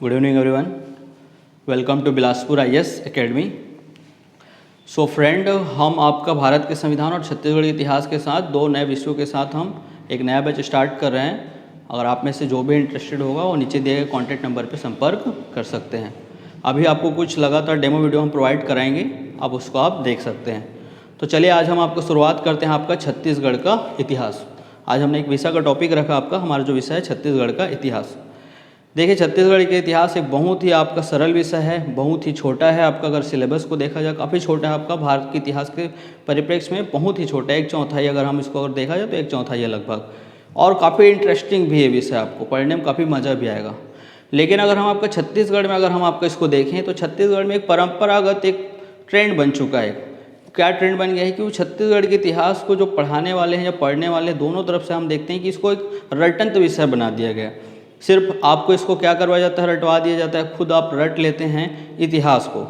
Good evening everyone, welcome to Bilaspur IAS academy. So friend, हम आपका भारत के संविधान और छत्तीसगढ़ के इतिहास के साथ दो नए विषयों के साथ हम एक नया बैच स्टार्ट कर रहे हैं। अगर आप में से जो भी इंटरेस्टेड होगा वो नीचे दिए गए कॉन्टैक्ट नंबर पर संपर्क कर सकते हैं। अभी आपको कुछ लगातार डेमो वीडियो हम प्रोवाइड कराएंगे, अब उसको आप देख सकते हैं। तो चलिए आज हम आपको शुरुआत करते हैं आपका छत्तीसगढ़ का इतिहास। आज हमने एक विषय का टॉपिक रखा आपका, हमारा जो विषय है छत्तीसगढ़ का इतिहास। देखिए, छत्तीसगढ़ के इतिहास एक बहुत ही आपका सरल विषय है, बहुत ही छोटा है आपका। अगर सिलेबस को देखा जाए काफ़ी छोटा है आपका, भारत के इतिहास के परिप्रेक्ष्य में बहुत ही छोटा है। 1/4 अगर हम इसको अगर देखा जाए तो 1/4 है लगभग, और काफ़ी इंटरेस्टिंग भी है विषय, आपको पढ़ने में काफ़ी मज़ा भी आएगा। लेकिन अगर हम आपका छत्तीसगढ़ में अगर हम आपका इसको देखें तो छत्तीसगढ़ में एक परंपरागत एक ट्रेंड बन चुका है। क्या ट्रेंड बन गया है कि वो छत्तीसगढ़ के इतिहास को जो पढ़ाने वाले हैं या पढ़ने वाले, दोनों तरफ से हम देखते हैं कि इसको एक रटंत विषय बना दिया गया। सिर्फ आपको इसको क्या करवाया जाता है, रटवा दिया जाता है, खुद आप रट लेते हैं इतिहास को।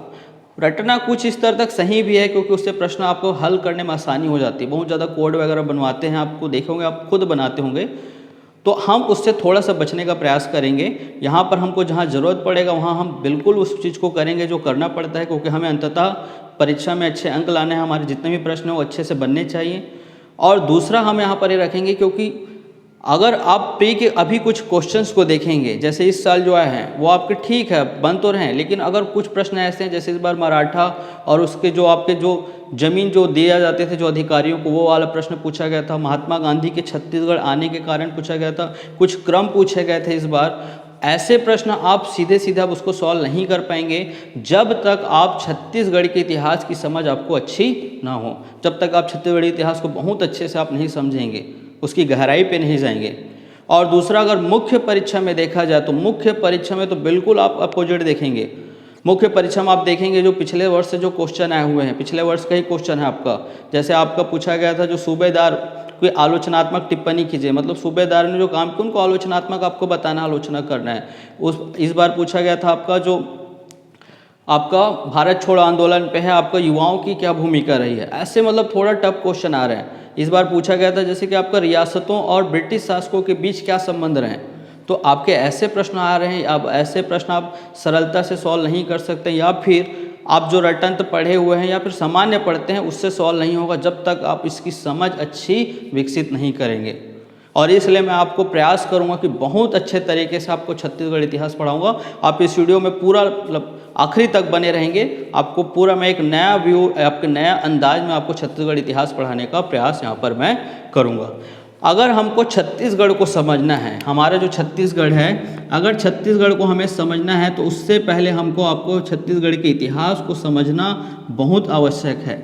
रटना कुछ इस तरह तक सही भी है क्योंकि उससे प्रश्न आपको हल करने में आसानी हो जाती है। बहुत ज़्यादा कोड वगैरह बनवाते हैं, आपको देखोगे आप खुद बनाते होंगे, तो हम उससे थोड़ा सा बचने का प्रयास करेंगे। यहाँ पर हमको जहाँ ज़रूरत पड़ेगा वहाँ हम बिल्कुल उस चीज़ को करेंगे जो करना पड़ता है, क्योंकि हमें अंततः परीक्षा में अच्छे अंक लाने हैं। हमारे जितने भी प्रश्न हैं वो अच्छे से बनने चाहिए। और दूसरा हम यहाँ पर ये रखेंगे, क्योंकि अगर आप प्री के अभी कुछ क्वेश्चंस को देखेंगे, जैसे इस साल जो आए हैं वो आपके ठीक है बन तो रहे हैं, लेकिन अगर कुछ प्रश्न ऐसे हैं जैसे इस बार मराठा और उसके जो आपके जो जमीन जो दिया जाते थे जो अधिकारियों को, वो वाला प्रश्न पूछा गया था। महात्मा गांधी के छत्तीसगढ़ आने के कारण पूछा गया था। कुछ क्रम पूछे गए थे इस बार। ऐसे प्रश्न आप सीधे सीधे आप उसको सॉल्व नहीं कर पाएंगे जब तक आप छत्तीसगढ़ के इतिहास की समझ आपको अच्छी ना हो। जब तक आप छत्तीसगढ़ इतिहास को बहुत अच्छे से आप नहीं समझेंगे, उसकी गहराई पे नहीं जाएंगे। और दूसरा, अगर मुख्य परीक्षा में देखा जाए तो मुख्य परीक्षा में तो बिल्कुल आप अपोजिट देखेंगे। मुख्य परीक्षा में आप देखेंगे जो पिछले वर्ष से जो क्वेश्चन आए हुए हैं, पिछले वर्ष का ही क्वेश्चन है आपका। जैसे आपका पूछा गया था जो सूबेदार कोई आलोचनात्मक टिप्पणी कीजिए, मतलब सूबेदार ने जो काम किया उनको आलोचनात्मक आपको बताना, आलोचना करना है। इस बार पूछा गया था आपका जो आपका भारत छोड़ो आंदोलन पे है, आपका युवाओं की क्या भूमिका रही है। ऐसे मतलब थोड़ा टफ क्वेश्चन आ रहे हैं। इस बार पूछा गया था जैसे कि आपका रियासतों और ब्रिटिश शासकों के बीच क्या संबंध रहे। तो आपके ऐसे प्रश्न आ रहे हैं, अब ऐसे प्रश्न आप सरलता से सॉल्व नहीं कर सकते, या फिर आप जो रटंत पढ़े हुए हैं या फिर सामान्य पढ़ते हैं उससे सॉल्व नहीं होगा जब तक आप इसकी समझ अच्छी विकसित नहीं करेंगे। और इसलिए मैं आपको प्रयास करूंगा कि बहुत अच्छे तरीके से आपको छत्तीसगढ़ इतिहास पढ़ाऊंगा। आप इस वीडियो में पूरा मतलब आखिरी तक बने रहेंगे। आपको पूरा मैं एक नया व्यू, आपके नया अंदाज में आपको छत्तीसगढ़ इतिहास पढ़ाने का प्रयास यहाँ पर मैं करूँगा। अगर हमको छत्तीसगढ़ को समझना है, हमारा जो छत्तीसगढ़ है, अगर छत्तीसगढ़ को हमें समझना है तो उससे पहले हमको आपको छत्तीसगढ़ के इतिहास को समझना बहुत आवश्यक है।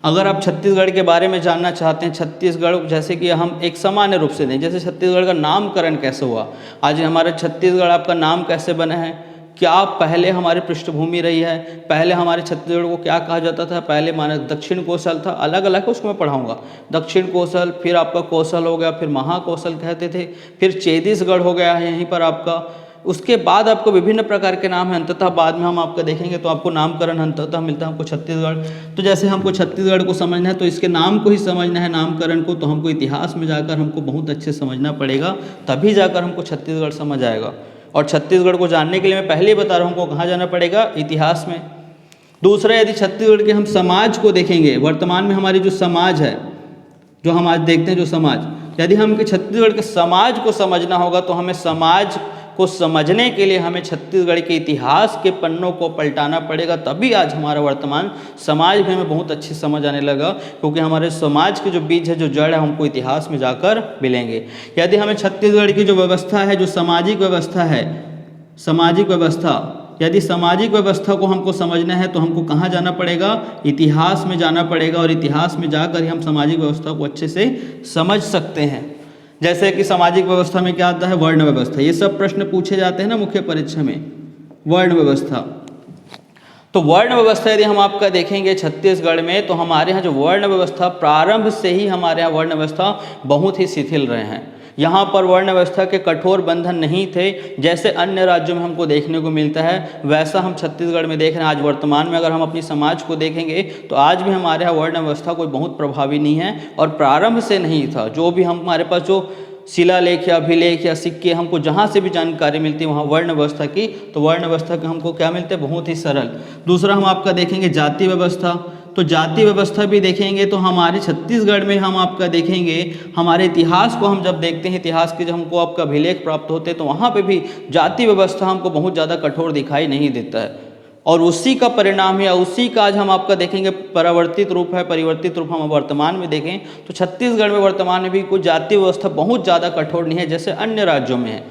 अगर आप छत्तीसगढ़ के बारे में जानना चाहते हैं, छत्तीसगढ़ जैसे कि हम एक सामान्य रूप से दें, जैसे छत्तीसगढ़ का नामकरण कैसे हुआ, आज हमारा छत्तीसगढ़ आपका नाम कैसे बना है, क्या पहले हमारी पृष्ठभूमि रही है, पहले हमारे छत्तीसगढ़ को क्या कहा जाता था, पहले माना दक्षिण कौशल था, अलग अलग है उसको मैं पढ़ाऊंगा। दक्षिण कौशल, फिर आपका कौशल हो गया, फिर महाकौशल कहते थे, फिर चेदीसगढ़ हो गया है यहीं पर आपका। उसके बाद आपको विभिन्न प्रकार के नाम हैं, अंततः बाद में हम आपका देखेंगे तो आपको नामकरण अंततः मिलता है हमको छत्तीसगढ़। तो जैसे हमको छत्तीसगढ़ को समझना है तो इसके नाम को ही समझना है, नामकरण को, तो हमको इतिहास में जाकर हमको बहुत अच्छे समझना पड़ेगा, तभी जाकर हमको छत्तीसगढ़ समझ आएगा। और छत्तीसगढ़ को जानने के लिए मैं पहले ही बता रहा हूँ हमको कहाँ जाना पड़ेगा, इतिहास में। दूसरा, यदि छत्तीसगढ़ के हम समाज को देखेंगे, वर्तमान में हमारी जो समाज है, जो हम आज देखते हैं जो समाज, यदि हम छत्तीसगढ़ के समाज को समझना होगा तो हमें समाज को समझने के लिए हमें छत्तीसगढ़ के इतिहास के पन्नों को पलटाना पड़ेगा, तभी आज हमारा वर्तमान समाज भी हमें बहुत अच्छी समझ आने लगा। क्योंकि हमारे समाज के जो बीज है, जो जड़ है, हमको इतिहास में जाकर मिलेंगे। यदि हमें छत्तीसगढ़ की जो व्यवस्था है, जो सामाजिक व्यवस्था है, सामाजिक व्यवस्था, यदि सामाजिक व्यवस्था को हमको समझना है तो हमको कहाँ जाना पड़ेगा, इतिहास में जाना पड़ेगा। और इतिहास में जाकर ही हम सामाजिक व्यवस्था को अच्छे से समझ सकते हैं। जैसे कि सामाजिक व्यवस्था में क्या आता है, वर्ण व्यवस्था, ये सब प्रश्न पूछे जाते हैं ना मुख्य परीक्षा में, वर्ण व्यवस्था। तो वर्ण व्यवस्था यदि हम आपका देखेंगे छत्तीसगढ़ में, तो हमारे यहाँ जो वर्ण व्यवस्था प्रारंभ से ही हमारे यहाँ वर्ण व्यवस्था बहुत ही शिथिल रहे हैं। यहाँ पर वर्ण व्यवस्था के कठोर बंधन नहीं थे, जैसे अन्य राज्यों में हमको देखने को मिलता है, वैसा हम छत्तीसगढ़ में देख रहे हैं। आज वर्तमान में अगर हम अपनी समाज को देखेंगे तो आज भी हमारे यहाँ वर्ण व्यवस्था कोई बहुत प्रभावी नहीं है और प्रारंभ से नहीं था। जो भी हमारे पास जो शिलालेख या अभिलेख या सिक्के हमको जहाँ से भी जानकारी मिलती है वहाँ वर्ण व्यवस्था की, तो वर्ण व्यवस्था के हमको क्या मिलते हैं, बहुत ही सरल। दूसरा हम आपका देखेंगे जाति व्यवस्था। तो जाति व्यवस्था भी देखेंगे तो हमारे छत्तीसगढ़ में हम आपका देखेंगे हमारे इतिहास को हम जब देखते हैं, इतिहास के जब हमको आपका अभिलेख प्राप्त होते हैं तो वहाँ पे भी जाति व्यवस्था हमको बहुत ज़्यादा कठोर दिखाई नहीं देता है, और उसी का परिणाम है, उसी का आज हम आपका देखेंगे परावर्तित रूप है, परिवर्तित रूप हम वर्तमान में देखें तो छत्तीसगढ़ में वर्तमान में भी कोई जाति व्यवस्था बहुत ज़्यादा कठोर नहीं है जैसे अन्य राज्यों में है।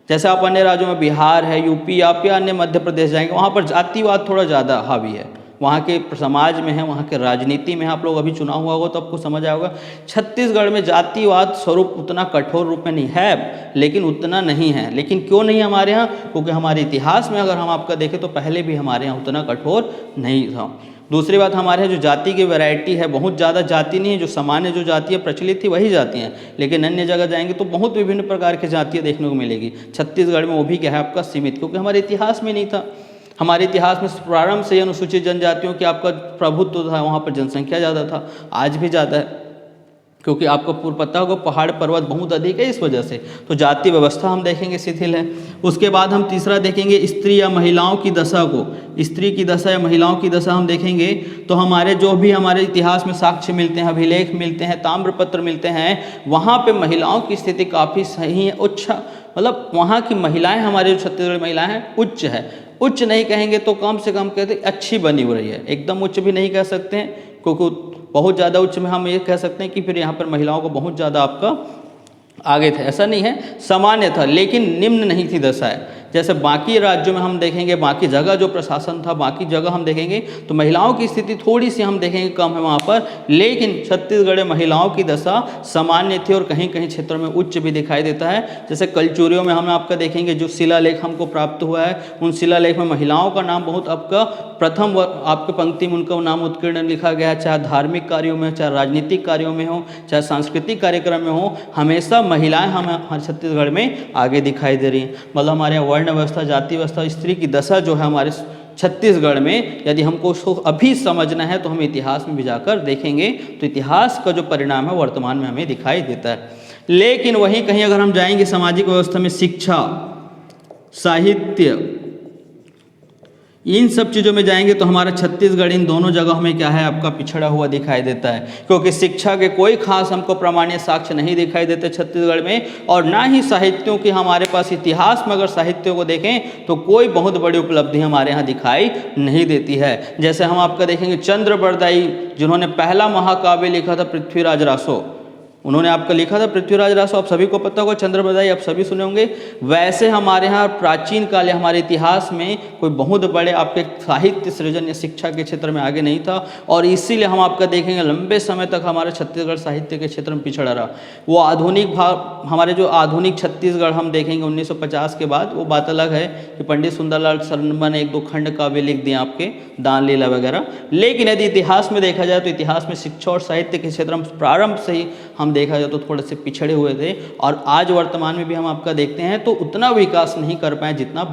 जैसे आप अन्य राज्यों में बिहार है, यूपी आप या अन्य मध्य प्रदेश जाएंगे वहाँ पर जातिवाद थोड़ा ज़्यादा हावी है, वहाँ के समाज में है, वहाँ के राजनीति में आप लोग अभी चुनाव हुआ होगा तो आपको समझ आएगा। छत्तीसगढ़ में जातिवाद स्वरूप उतना कठोर रूप में नहीं है, लेकिन उतना नहीं है। लेकिन क्यों नहीं हमारे यहाँ, क्योंकि हमारे इतिहास में अगर हम आपका देखें तो पहले भी हमारे यहाँ उतना कठोर नहीं था। दूसरी बात, हमारे यहाँ जो जाति की वैरायटी है, बहुत ज़्यादा जाति नहीं है, जो सामान्य जो जातियाँ प्रचलित थी वही जाति हैं, लेकिन अन्य जगह जाएंगे तो बहुत विभिन्न प्रकार की जातियाँ देखने को मिलेगी। छत्तीसगढ़ में वो भी क्या है आपका सीमित, क्योंकि हमारे इतिहास में नहीं था। हमारे इतिहास में प्रारंभ से अनुसूचित जनजातियों की आपका प्रभुत्व था, वहाँ पर जनसंख्या ज़्यादा था, आज भी ज़्यादा है, क्योंकि आपको पूर्व पता होगा पहाड़ पर्वत बहुत अधिक है, इस वजह से तो जाति व्यवस्था हम देखेंगे शिथिल है। उसके बाद हम तीसरा देखेंगे स्त्री या महिलाओं की दशा को, स्त्री की दशा या महिलाओं की दशा हम देखेंगे तो हमारे जो भी हमारे इतिहास में साक्ष्य मिलते हैं, अभिलेख मिलते हैं, ताम्रपत्र मिलते हैं, वहाँ पे महिलाओं की स्थिति काफ़ी सही है, उच्च, मतलब वहाँ की महिलाएं, हमारे जो छत्तीसगढ़ महिलाएं हैं उच्च है, उच्च नहीं कहेंगे तो कम से कम कहते अच्छी बनी हो रही है, एकदम उच्च भी नहीं कह सकते हैं, क्योंकि बहुत ज़्यादा उच्च में हम ये कह सकते हैं कि फिर यहाँ पर महिलाओं को बहुत ज़्यादा आपका आगे था, ऐसा नहीं है, सामान्य था, लेकिन निम्न नहीं थी दशा है। जैसे बाकी राज्यों में हम देखेंगे, बाकी जगह जो प्रशासन था, बाकी जगह हम देखेंगे तो महिलाओं की स्थिति थोड़ी सी हम देखेंगे कम है वहाँ पर, लेकिन छत्तीसगढ़ में महिलाओं की दशा सामान्य थी और कहीं कहीं क्षेत्रों में उच्च भी दिखाई देता है। जैसे कलचुरियों में हम आपका देखेंगे जो शिलालेख हमको प्राप्त हुआ है, उन शिलालेख में महिलाओं का नाम बहुत आपका प्रथम आपके पंक्ति में उनका नाम उत्कीर्ण लिखा गया है, चाहे धार्मिक कार्यों में, चाहे राजनीतिक कार्यों में हो, चाहे सांस्कृतिक कार्यक्रम में हो, हमेशा महिलाएं हमारे छत्तीसगढ़ में आगे दिखाई दे रही हैं। मतलब हमारे यहाँ वर्ण व्यवस्था, जाति व्यवस्था, स्त्री की दशा जो है हमारे छत्तीसगढ़ में, यदि हमको उसको अभी समझना है तो हम इतिहास में भी जाकर देखेंगे तो इतिहास का जो परिणाम है वर्तमान में हमें दिखाई देता है। लेकिन वहीं कहीं अगर हम जाएंगे सामाजिक व्यवस्था में, शिक्षा, साहित्य, इन सब चीज़ों में जाएंगे तो हमारा छत्तीसगढ़ इन दोनों जगहों में क्या है आपका पिछड़ा हुआ दिखाई देता है, क्योंकि शिक्षा के कोई खास हमको प्रमाणीय साक्ष्य नहीं दिखाई देते छत्तीसगढ़ में, और ना ही साहित्यों की हमारे पास इतिहास में अगर साहित्य को देखें तो कोई बहुत बड़ी उपलब्धि हमारे यहाँ दिखाई नहीं देती है। जैसे हम आपका देखेंगे चंद्रबरदाई, जिन्होंने पहला महाकाव्य लिखा था पृथ्वीराज रासो, उन्होंने आपका लिखा था पृथ्वीराज रासो, आप सभी को पता होगा, चंद्रबरदाई आप सभी सुने होंगे। वैसे हमारे यहाँ प्राचीन काल या हमारे इतिहास में कोई बहुत बड़े आपके साहित्य सृजन या शिक्षा के क्षेत्र में आगे नहीं था, और इसीलिए हम आपका देखेंगे लंबे समय तक हमारे छत्तीसगढ़ साहित्य के क्षेत्र में पिछड़ा रहा। वो आधुनिक भाग, हमारे जो आधुनिक छत्तीसगढ़ हम देखेंगे 1950 के बाद, वो बात अलग है कि पंडित सुंदरलाल शर्मा ने 1-2 खंड काव्य लिख दिए आपके, दान लीला वगैरह, लेकिन यदि इतिहास में देखा जाए तो इतिहास में शिक्षा और साहित्य के क्षेत्र में प्रारंभ से ही हम देखा जाए तो थोड़े से पिछड़े हुए थे, और आज वर्तमान में भी हम आपका देखते हैं तो उतना विकास नहीं कर पाए जितना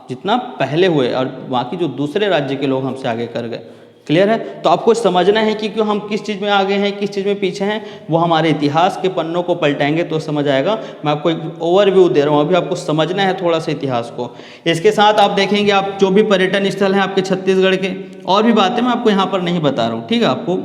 जितना पहले हुए, और बाकी जो दूसरे राज्य के लोग हमसे आगे कर गए। क्लियर है? तो आपको समझना है कि क्यों हम किस चीज़ में आगे हैं, किस चीज़ में पीछे हैं, वो हमारे इतिहास के पन्नों को पलटाएंगे तो समझ आएगा। मैं आपको एक ओवरव्यू दे रहा हूँ, अभी आपको समझना है थोड़ा सा इतिहास को। इसके साथ आप देखेंगे, आप जो भी पर्यटन स्थल हैं आपके छत्तीसगढ़ के, और भी बातें मैं आपको यहाँ पर नहीं बता रहा हूँ, ठीक है आपको,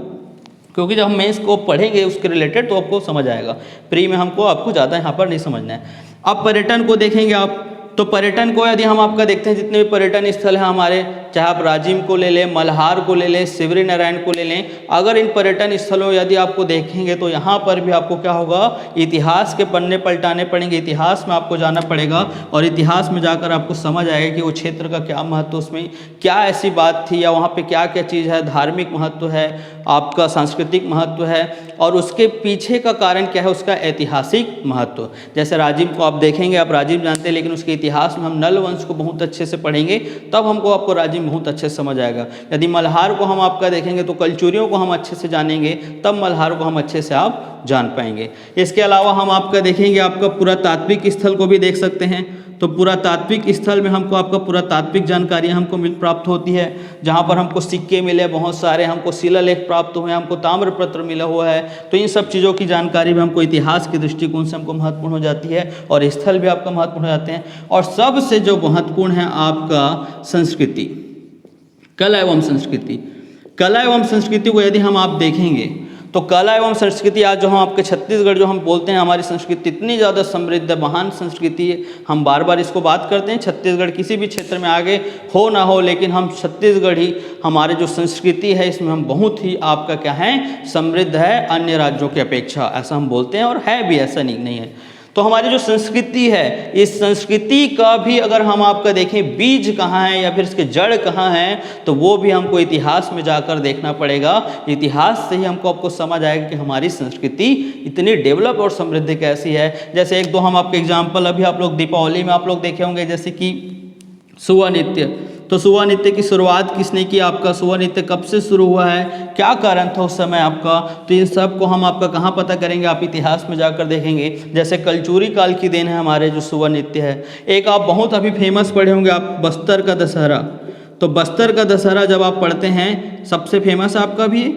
क्योंकि जब हम मेंस को पढ़ेंगे उसके रिलेटेड तो आपको समझ आएगा, प्री में हमको आपको ज़्यादा यहाँ पर नहीं समझना है। अब पर्यटन को देखेंगे आप, तो पर्यटन को यदि हम आपका देखते हैं, जितने भी पर्यटन स्थल हैं हमारे, चाहे आप राजिम को ले लें, मल्हार को ले लें, शिवरी नारायण को ले लें, अगर इन पर्यटन स्थलों यदि आपको देखेंगे तो यहाँ पर भी आपको क्या होगा, इतिहास के पन्ने पलटाने पड़ेंगे, इतिहास में आपको जाना पड़ेगा, और इतिहास में जाकर आपको समझ आएगा कि वो क्षेत्र का क्या महत्व, उसमें क्या ऐसी बात थी, या वहाँ पर क्या क्या चीज़ है, धार्मिक महत्व है, आपका सांस्कृतिक महत्व है, और उसके पीछे का कारण क्या है, उसका ऐतिहासिक महत्व। जैसे राजिम को आप देखेंगे, आप राजिम जानते हैं, लेकिन उसके इतिहास में हम नल वंश को बहुत अच्छे से पढ़ेंगे, तब हमको आपको राजिम में बहुत अच्छे से समझ आएगा। यदि मल्हार को हम आपका देखेंगे तो कलचुरियों को हम अच्छे से जानेंगे, तब मल्हार को हम अच्छे से आप जान पाएंगे। इसके अलावा हम आपका देखेंगे आपका पुरातात्विक स्थल को भी देख सकते हैं। तो पुरातात्विक स्थल में हमको आपका पुरातात्विक जानकारियाँ हमको प्राप्त होती है, जहाँ पर हमको सिक्के मिले बहुत सारे, हमको शिलालेख प्राप्त हुए, हमको ताम्रपत्र मिला हुआ है। तो इन सब चीज़ों की जानकारी भी हमको इतिहास के दृष्टिकोण से हमको महत्वपूर्ण हो जाती है, और स्थल भी आपका महत्वपूर्ण हो जाते हैं। और सबसे जो महत्वपूर्ण है आपका संस्कृति, कला एवं संस्कृति। कला एवं संस्कृति को यदि हम आप देखेंगे तो कला एवं संस्कृति आज जो हम आपके छत्तीसगढ़ जो हम बोलते हैं, हमारी संस्कृति इतनी ज़्यादा समृद्ध है, महान संस्कृति है। हम बार बार इसको बात करते हैं, छत्तीसगढ़ किसी भी क्षेत्र में आगे हो ना हो, लेकिन हम छत्तीसगढ़ ही हमारे जो संस्कृति है इसमें हम बहुत ही आपका क्या है, समृद्ध है अन्य राज्यों की अपेक्षा, ऐसा हम बोलते हैं, और है भी, ऐसा नहीं है। तो हमारी जो संस्कृति है, इस संस्कृति का भी अगर हम आपका देखें बीज कहाँ है या फिर इसके जड़ कहाँ हैं, तो वो भी हमको इतिहास में जाकर देखना पड़ेगा। इतिहास से ही हमको आपको समझ आएगा कि हमारी संस्कृति इतनी डेवलप और समृद्ध कैसी है। जैसे एक दो हम आपके एग्जाम्पल अभी आप लोग दीपावली में आप लोग देखे होंगे, जैसे कि सुवा नृत्य। तो सुवा नृत्य की शुरुआत किसने की, आपका सुवा नृत्य कब से शुरू हुआ है, क्या कारण था उस समय आपका, तो इन सब को हम आपका कहाँ पता करेंगे, आप इतिहास में जाकर देखेंगे। जैसे कलचुरी काल की देन है हमारे जो सुवा नृत्य है। एक आप बहुत अभी फेमस पढ़े होंगे आप, बस्तर का दशहरा। तो बस्तर का दशहरा जब आप पढ़ते हैं, सबसे फेमस आपका भी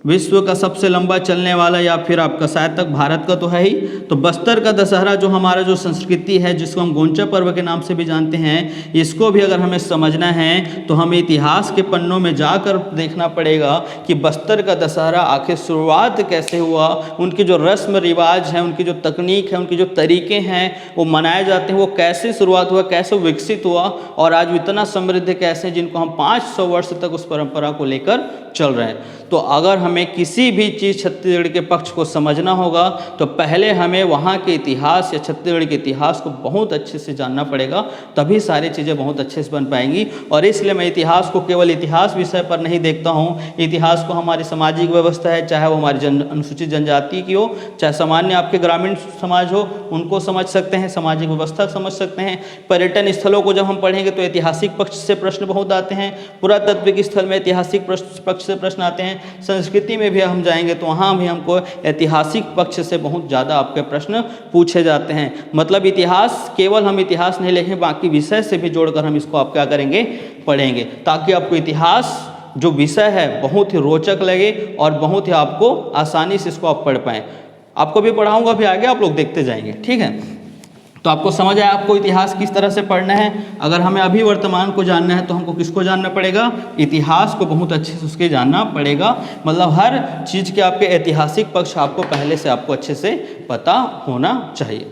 विश्व का सबसे लंबा चलने वाला, या फिर आपका शायद तक भारत का तो है ही। तो बस्तर का दशहरा जो हमारा जो संस्कृति है, जिसको हम गोंचा पर्व के नाम से भी जानते हैं, इसको भी अगर हमें समझना है तो हमें इतिहास के पन्नों में जाकर देखना पड़ेगा कि बस्तर का दशहरा आखिर शुरुआत कैसे हुआ, उनके जो रस्म रिवाज हैं, उनकी जो तकनीक है, उनके जो तरीके हैं वो मनाए जाते हैं, वो कैसे शुरुआत हुआ, कैसे विकसित हुआ, और आज इतना समृद्ध कैसे, जिनको हम 500 वर्ष तक उस परंपरा को लेकर चल रहे हैं। तो अगर हमें किसी भी चीज़ छत्तीसगढ़ के पक्ष को समझना होगा तो पहले हमें वहाँ के इतिहास या छत्तीसगढ़ के इतिहास को बहुत अच्छे से जानना पड़ेगा, तभी सारी चीज़ें बहुत अच्छे से बन पाएंगी। और इसलिए मैं इतिहास को केवल इतिहास विषय पर नहीं देखता हूँ, इतिहास को हमारी सामाजिक व्यवस्था है, चाहे वो हमारी अनुसूचित जनजाति की हो, चाहे सामान्य आपके ग्रामीण समाज हो, उनको समझ सकते हैं, सामाजिक व्यवस्था समझ सकते हैं। पर्यटन स्थलों को जब हम पढ़ेंगे तो ऐतिहासिक पक्ष से प्रश्न बहुत आते हैं, पुरातात्विक स्थल में ऐतिहासिक पक्ष से प्रश्न आते हैं, संस्कृति में भी हम जाएंगे तो वहाँ भी हमको ऐतिहासिक पक्ष से बहुत ज़्यादा आपके प्रश्न पूछे जाते हैं। मतलब इतिहास केवल हम इतिहास नहीं लिखें, बाकी विषय से भी जोड़कर हम इसको आप क्या करेंगे, पढ़ेंगे, ताकि आपको इतिहास जो विषय है बहुत ही रोचक लगे और बहुत ही आपको आसानी से इसको आप पढ़ पाएँ। आपको भी पढ़ाऊँगा, भी आगे आप लोग देखते जाएंगे, ठीक है। तो आपको समझ आया आपको इतिहास किस तरह से पढ़ना है। अगर हमें अभी वर्तमान को जानना है तो हमको किसको जानना पड़ेगा, इतिहास को बहुत अच्छे से उसके जानना पड़ेगा। मतलब हर चीज़ के आपके ऐतिहासिक पक्ष आपको पहले से आपको अच्छे से पता होना चाहिए।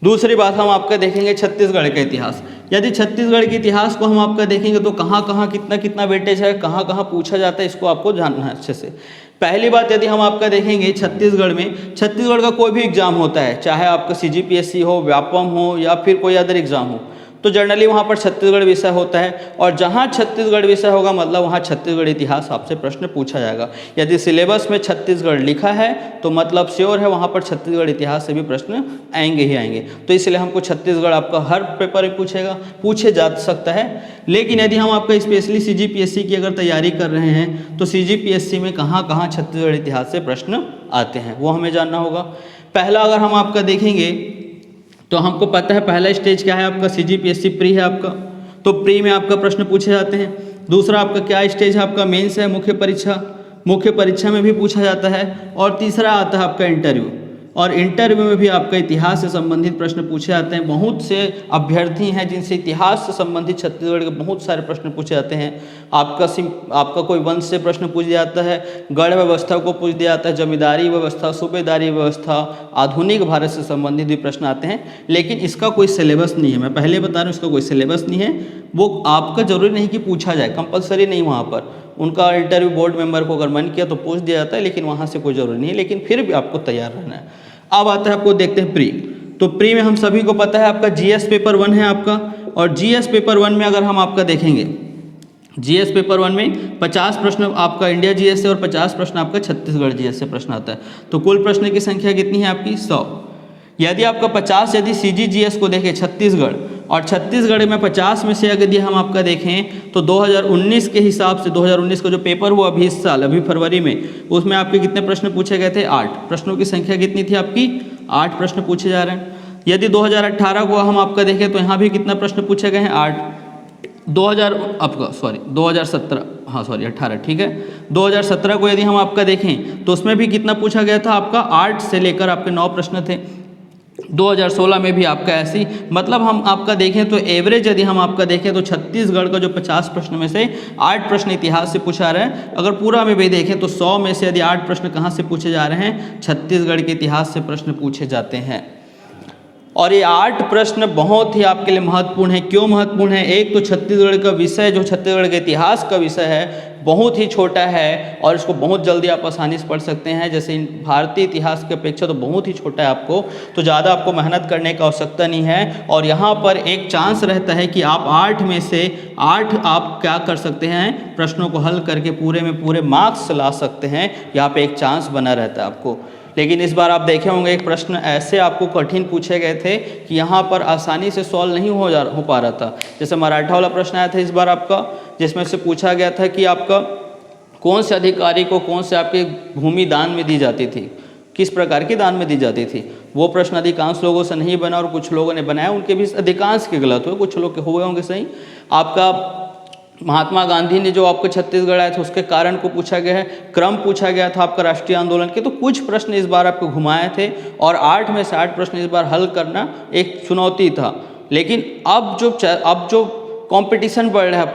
दूसरी बात हम आपका देखेंगे छत्तीसगढ़ का इतिहास। यदि छत्तीसगढ़ के इतिहास को हम आपका देखेंगे तो कहाँ कहाँ कितना कितना वेटेज है, कहाँ कहाँ पूछा जाता है, इसको आपको जानना है अच्छे से। पहली बात यदि हम आपका देखेंगे छत्तीसगढ़ में, छत्तीसगढ़ का कोई भी एग्जाम होता है, चाहे आपका CGPSC हो, व्यापम हो या फिर कोई अदर एग्जाम हो, तो जनरली वहाँ पर छत्तीसगढ़ विषय होता है। और जहाँ छत्तीसगढ़ विषय होगा मतलब वहाँ छत्तीसगढ़ इतिहास आपसे प्रश्न पूछा जाएगा। यदि सिलेबस में छत्तीसगढ़ लिखा है तो मतलब श्योर है वहाँ पर छत्तीसगढ़ इतिहास से भी प्रश्न आएंगे ही आएंगे। तो इसलिए हमको छत्तीसगढ़ आपका हर पेपर में पूछे जा सकता है। लेकिन यदि हम आपका स्पेशली CGPSC की अगर तैयारी कर रहे हैं तो CGPSC में कहाँ कहाँ छत्तीसगढ़ इतिहास से प्रश्न आते हैं वो हमें जानना होगा। पहला अगर हम आपका देखेंगे तो हमको पता है पहला स्टेज क्या है आपका, CGPSC प्री है आपका, तो प्री में आपका प्रश्न पूछे जाते हैं। दूसरा आपका क्या स्टेज है आपका, मेंस है, मुख्य परीक्षा, मुख्य परीक्षा में भी पूछा जाता है। और तीसरा आता है आपका इंटरव्यू, और इंटरव्यू में भी आपका इतिहास से संबंधित प्रश्न पूछे जाते हैं। बहुत से अभ्यर्थी हैं जिनसे इतिहास से संबंधित छत्तीसगढ़ के बहुत सारे प्रश्न पूछे जाते हैं। आपका कोई वंश से प्रश्न पूछ जाता है, गढ़ व्यवस्था को पूछ दिया जाता है, जमींदारी व्यवस्था, सूबेदारी व्यवस्था, आधुनिक भारत से संबंधित भी प्रश्न आते हैं। लेकिन इसका कोई सिलेबस नहीं है, मैं पहले बता रहा हूँ, इसका कोई सिलेबस नहीं है। वो आपका जरूरी नहीं कि पूछा जाए, कंपलसरी नहीं, वहाँ पर उनका इंटरव्यू बोर्ड मेंबर को अगर मन किया तो पूछ दिया जाता है, लेकिन वहाँ से कोई ज़रूरी नहीं है। लेकिन फिर भी आपको तैयार रहना है। अब आता है आपको देखते हैं प्री। तो प्री में हम सभी को पता है आपका GS पेपर 1 है आपका, और GS पेपर 1 में अगर हम आपका देखेंगे, GS पेपर 1 में 50 प्रश्न आपका इंडिया GS से और 50 प्रश्न आपका छत्तीसगढ़ GS से प्रश्न आता है। तो कुल प्रश्न की संख्या कितनी है आपकी, 100। यदि आपका 50 यदि CGGS को देखें छत्तीसगढ़, और छत्तीसगढ़ में 50 में से अगर हम आपका देखें तो 2019 के हिसाब से 2019 का जो पेपर हुआ अभी इस साल अभी फरवरी में, उसमें आपके कितने प्रश्न पूछे गए थे? 8 प्रश्नों की संख्या कितनी थी आपकी? 8 प्रश्न पूछे जा रहे हैं। यदि 2018 को हम आपका देखें तो यहाँ भी कितना प्रश्न पूछे गए हैं? 8। 2017 हाँ सॉरी 18 ठीक है। 2017 को यदि हम आपका देखें तो उसमें भी कितना पूछा गया था आपका? 8 से लेकर आपके 9 प्रश्न थे। 2016 में भी आपका ऐसी, मतलब हम आपका देखें तो एवरेज यदि हम आपका देखें तो छत्तीसगढ़ का जो 50 प्रश्न में से 8 प्रश्न इतिहास से पूछा रहा है। अगर पूरा में भी देखें तो 100 में से यदि 8 प्रश्न कहाँ से पूछे जा रहे हैं? छत्तीसगढ़ के इतिहास से प्रश्न पूछे जाते हैं। और ये 8 प्रश्न बहुत ही आपके लिए महत्वपूर्ण है। क्यों महत्वपूर्ण है? एक तो छत्तीसगढ़ का विषय जो छत्तीसगढ़ के इतिहास का विषय है बहुत ही छोटा है और इसको बहुत जल्दी आप आसानी से पढ़ सकते हैं। जैसे भारतीय इतिहास की अपेक्षा तो बहुत ही छोटा है, आपको तो ज़्यादा आपको मेहनत करने का आवश्यकता नहीं है। और यहाँ पर एक चांस रहता है कि आप 8 में से 8 आप क्या कर सकते हैं? प्रश्नों को हल करके पूरे में पूरे मार्क्स ला सकते हैं। यहाँ पे एक चांस बना रहता है आपको। लेकिन इस बार आप देखे होंगे एक प्रश्न ऐसे आपको कठिन पूछे गए थे कि यहाँ पर आसानी से सॉल्व नहीं हो पा रहा था। जैसे मराठा वाला प्रश्न आया था इस बार आपका, जिसमें से पूछा गया था कि आपका कौन से अधिकारी को कौन से आपके भूमि दान में दी जाती थी, किस प्रकार की दान में दी जाती थी। वो प्रश्न अधिकांश लोगों से नहीं बना और कुछ लोगों ने बनाया, उनके भी अधिकांश के गलत हुए, कुछ लोग के हुए होंगे सही। आपका महात्मा गांधी ने जो आपको छत्तीसगढ़ आए थे उसके कारण को पूछा गया है, क्रम पूछा गया था आपका राष्ट्रीय आंदोलन के। तो कुछ प्रश्न इस बार आपको घुमाए थे और 8 में से 8 प्रश्न इस बार हल करना एक चुनौती था। लेकिन अब जो कंपटीशन बढ़ रहा है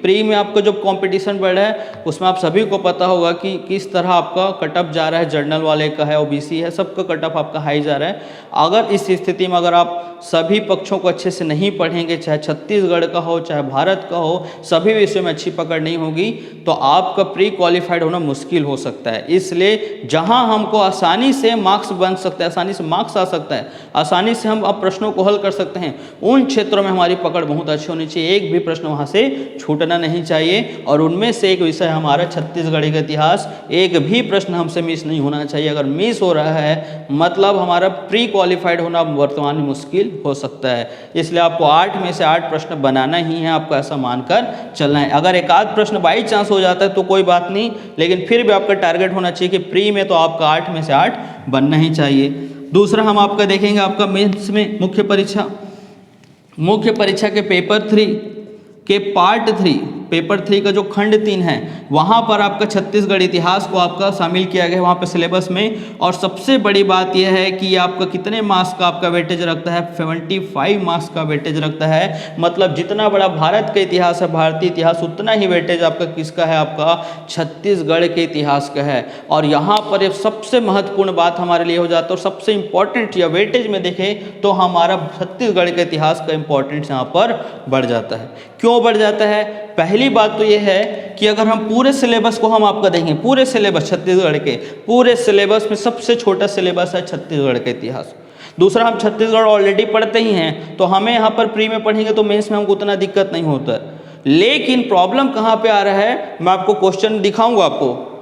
प्री में आपका जो कंपटीशन बढ़ रहा है उसमें आप सभी को पता होगा कि किस तरह आपका कटअप जा रहा है। जर्नल वाले का है, ओबीसी है, सबका कटअप आपका हाई जा रहा है। अगर इस स्थिति में अगर आप सभी पक्षों को अच्छे से नहीं पढ़ेंगे, चाहे छत्तीसगढ़ का हो चाहे भारत का हो, सभी विषयों में अच्छी पकड़ नहीं होगी तो आपका प्री क्वालिफाइड होना मुश्किल हो सकता है। इसलिए जहां हमको आसानी से मार्क्स बन सकता है, आसानी से मार्क्स आ सकता है, आसानी से हम अब प्रश्नों को हल कर सकते हैं, उन क्षेत्रों में हमारी पकड़ बहुत अच्छी होनी चाहिए। एक भी प्रश्न वहाँ से छूटना नहीं चाहिए। और उनमें से एक विषय हमारा छत्तीसगढ़ का इतिहास, एक भी प्रश्न हमसे मिस नहीं होना चाहिए। अगर मिस हो रहा है मतलब हमारा प्री क्वालिफाइड होना वर्तमान में मुश्किल हो सकता है। इसलिए आपको 8 में से 8 प्रश्न बनाना ही है, आपको ऐसा मानकर चलना है। अगर एक आध प्रश्न बाई चांस हो जाता है तो कोई बात नहीं, लेकिन फिर भी आपका टारगेट होना चाहिए कि प्री में तो आपका 8 में से 8 बनना ही चाहिए। दूसरा हम आपका देखेंगे आपका मेंस में मुख्य परीक्षा के पेपर 3 के पार्ट 3 पेपर 3 का जो खंड 3 है वहाँ पर आपका छत्तीसगढ़ इतिहास को आपका शामिल किया गया है वहाँ पे सिलेबस में। और सबसे बड़ी बात यह है कि आपका कितने मार्क्स का आपका वेटेज रखता है? 75 मार्क्स का वेटेज रखता है। मतलब जितना बड़ा भारत का इतिहास है, भारतीय इतिहास, उतना ही वेटेज आपका किसका है? आपका छत्तीसगढ़ के इतिहास का है। और यहाँ पर सबसे महत्वपूर्ण बात हमारे लिए हो जाता है और सबसे इंपॉर्टेंट या वेटेज में देखें तो हमारा छत्तीसगढ़ के इतिहास का इंपॉर्टेंस यहाँ पर बढ़ जाता है। क्यों बढ़ जाता है? पहली बात तो ये है कि अगर हम पूरे सिलेबस को हम आपका देखें, पूरे सिलेबस छत्तीसगढ़ के पूरे सिलेबस में सबसे छोटा सिलेबस है छत्तीसगढ़ का इतिहास। दूसरा, हम छत्तीसगढ़ ऑलरेडी पढ़ते ही हैं तो हमें यहाँ पर प्री में पढ़ेंगे तो मेंस में हमको उतना दिक्कत नहीं होता है। लेकिन प्रॉब्लम कहाँ पे आ रहा है? मैं आपको क्वेश्चन दिखाऊंगा,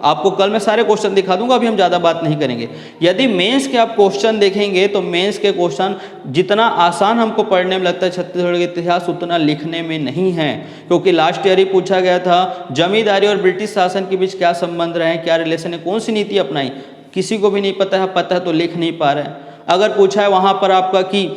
आपको कल मैं सारे क्वेश्चन दिखा दूंगा, अभी हम ज़्यादा बात नहीं करेंगे। यदि मेंस के आप क्वेश्चन देखेंगे तो मेंस के क्वेश्चन जितना आसान हमको पढ़ने में लगता है छत्तीसगढ़ का इतिहास, उतना लिखने में नहीं है। क्योंकि लास्ट ईयर ही पूछा गया था जमींदारी और ब्रिटिश शासन के बीच क्या संबंध रहे, क्या रिलेशन है, कौन सी नीति अपनाई, किसी को भी नहीं पता है तो लिख नहीं पा रहे हैं। अगर पूछा है वहाँ पर आपका कि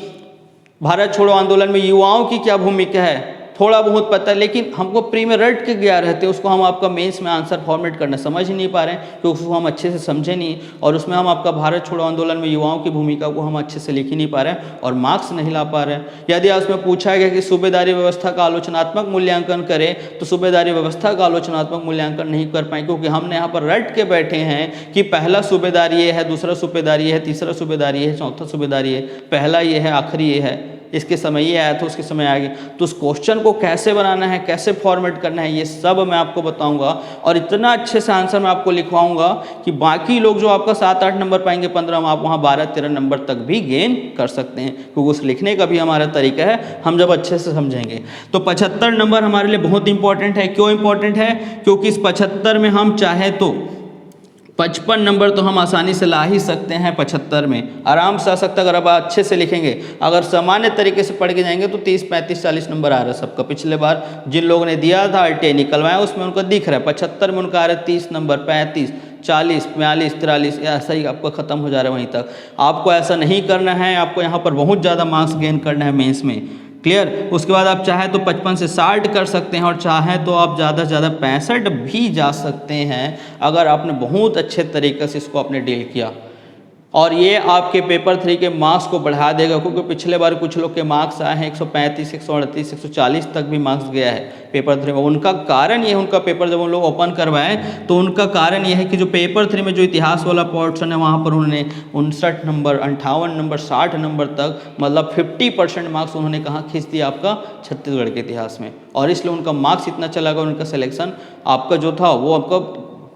भारत छोड़ो आंदोलन में युवाओं की क्या भूमिका है, थोड़ा बहुत पता है, लेकिन हमको प्री में रट के गया रहते, उसको हम आपका मेंस में आंसर फॉर्मेट करना समझ ही नहीं पा रहे हैं क्योंकि उसको हम अच्छे से समझे नहीं। और उसमें हम आपका भारत छोड़ो आंदोलन में युवाओं की भूमिका को हम अच्छे से लिख ही नहीं पा रहे हैं और मार्क्स नहीं ला पा रहे हैं। यदि उसमें पूछा गया कि सूबेदारी व्यवस्था का आलोचनात्मक मूल्यांकन करें तो सूबेदारी व्यवस्था का आलोचनात्मक मूल्यांकन नहीं कर पाए क्योंकि हमने यहाँ पर रट के बैठे हैं कि पहला सूबेदार ये है, दूसरा सूबेदार ये है, तीसरा सूबेदार ये है, चौथा सूबेदार ये है, पहला ये है, आखिरी ये है, इसके समय ये आया था, उसके समय आ गया। तो उस क्वेश्चन को कैसे बनाना है, कैसे फॉर्मेट करना है, ये सब मैं आपको बताऊंगा और इतना अच्छे से आंसर मैं आपको लिखवाऊंगा कि बाकी लोग जो आपका 7-8 नंबर पाएंगे 15 में, आप वहाँ 12-13 नंबर तक भी गेन कर सकते हैं क्योंकि उस लिखने का भी हमारा तरीका है, हम जब अच्छे से समझेंगे। तो 75 नंबर हमारे लिए बहुत इंपॉर्टेंट है। क्यों इंपॉर्टेंट है? क्योंकि इस 75 में हम चाहे तो 55 नंबर तो हम आसानी से ला ही सकते हैं, 75 में आराम से आ सकता है अगर आप अच्छे से लिखेंगे। अगर सामान्य तरीके से पढ़ के जाएंगे तो 30, 35, 40 नंबर आ रहा है सबका। पिछले बार जिन लोगों ने दिया था RTI निकलवाया उसमें उनको दिख रहा है 75 में उनका आ रहा है 30 नंबर, 35, 40, 42, 43, ऐसा ही आपका ख़त्म हो जा रहा है वहीं तक। आपको ऐसा नहीं करना है, आपको यहाँ पर बहुत ज़्यादा मार्क्स गेन करना है मेंस में। क्लियर। उसके बाद आप चाहें तो 55 से 60 कर सकते हैं और चाहें तो आप ज़्यादा से ज़्यादा 65 भी जा सकते हैं अगर आपने बहुत अच्छे तरीके से इसको आपने डील किया। और ये आपके पेपर 3 के मार्क्स को बढ़ा देगा, क्योंकि पिछले बार कुछ लोग के मार्क्स आए हैं 135, 138, 140 तक भी मार्क्स गया है पेपर 3 में। उनका कारण ये, उनका पेपर जब उन लोग ओपन करवाएं तो उनका कारण ये है कि जो पेपर 3 में जो इतिहास वाला पोर्शन है वहाँ पर उन्होंने 59 नंबर, 58 नंबर, 60 नंबर तक, मतलब 50% मार्क्स उन्होंने कहाँ खींच दिया आपका छत्तीसगढ़ के इतिहास में। और इसलिए उनका मार्क्स इतना चला गया, उनका सिलेक्शन आपका जो था वो आपका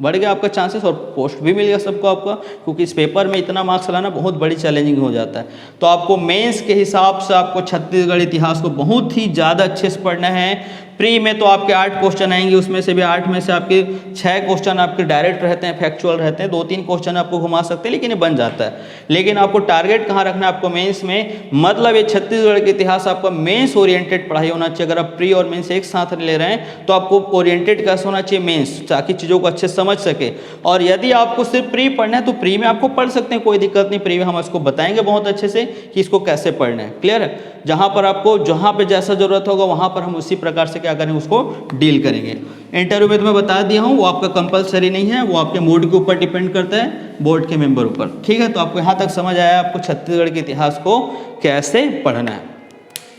बढ़ गया, आपका चांसेस, और पोस्ट भी मिल गया सबको आपका, क्योंकि इस पेपर में इतना मार्क्स लाना बहुत बड़ी चैलेंजिंग हो जाता है। तो आपको मेंस के हिसाब से आपको छत्तीसगढ़ इतिहास को बहुत ही ज़्यादा अच्छे से पढ़ना है। प्री में तो आपके 8 क्वेश्चन आएंगे, उसमें से भी 8 में से आपके 6 क्वेश्चन आपके डायरेक्ट रहते हैं, फैक्चुअल रहते हैं, 2-3 क्वेश्चन आपको घुमा सकते हैं, लेकिन ये बन जाता है। लेकिन आपको टारगेट कहाँ रखना है आपको मेंस में, मतलब ये छत्तीसगढ़ के इतिहास आपका मेंस ओरिएंटेड पढ़ाई होना चाहिए। अगर आप प्री और मेंस एक साथ ले रहे हैं तो आपको ओरिएंटेड कैसे होना चाहिए मेंस, ताकि चीज़ों को अच्छे से समझ सके। और यदि आपको सिर्फ प्री पढ़ना है तो प्री में आपको पढ़ सकते हैं, कोई दिक्कत नहीं। प्री में हम इसको बताएंगे बहुत अच्छे से कि इसको कैसे पढ़ना है। क्लियर है। जहाँ पर आपको जहाँ पे जैसा ज़रूरत होगा वहाँ पर हम उसी प्रकार से क्या करेंगे, उसको डील करेंगे। इंटरव्यू में तो मैं बता दिया हूँ, वो आपका कंपलसरी नहीं है, वो आपके मूड के ऊपर डिपेंड करता है, बोर्ड के मेंबर ऊपर। ठीक है। तो आपको यहाँ तक समझ आया आपको छत्तीसगढ़ के इतिहास को कैसे पढ़ना है,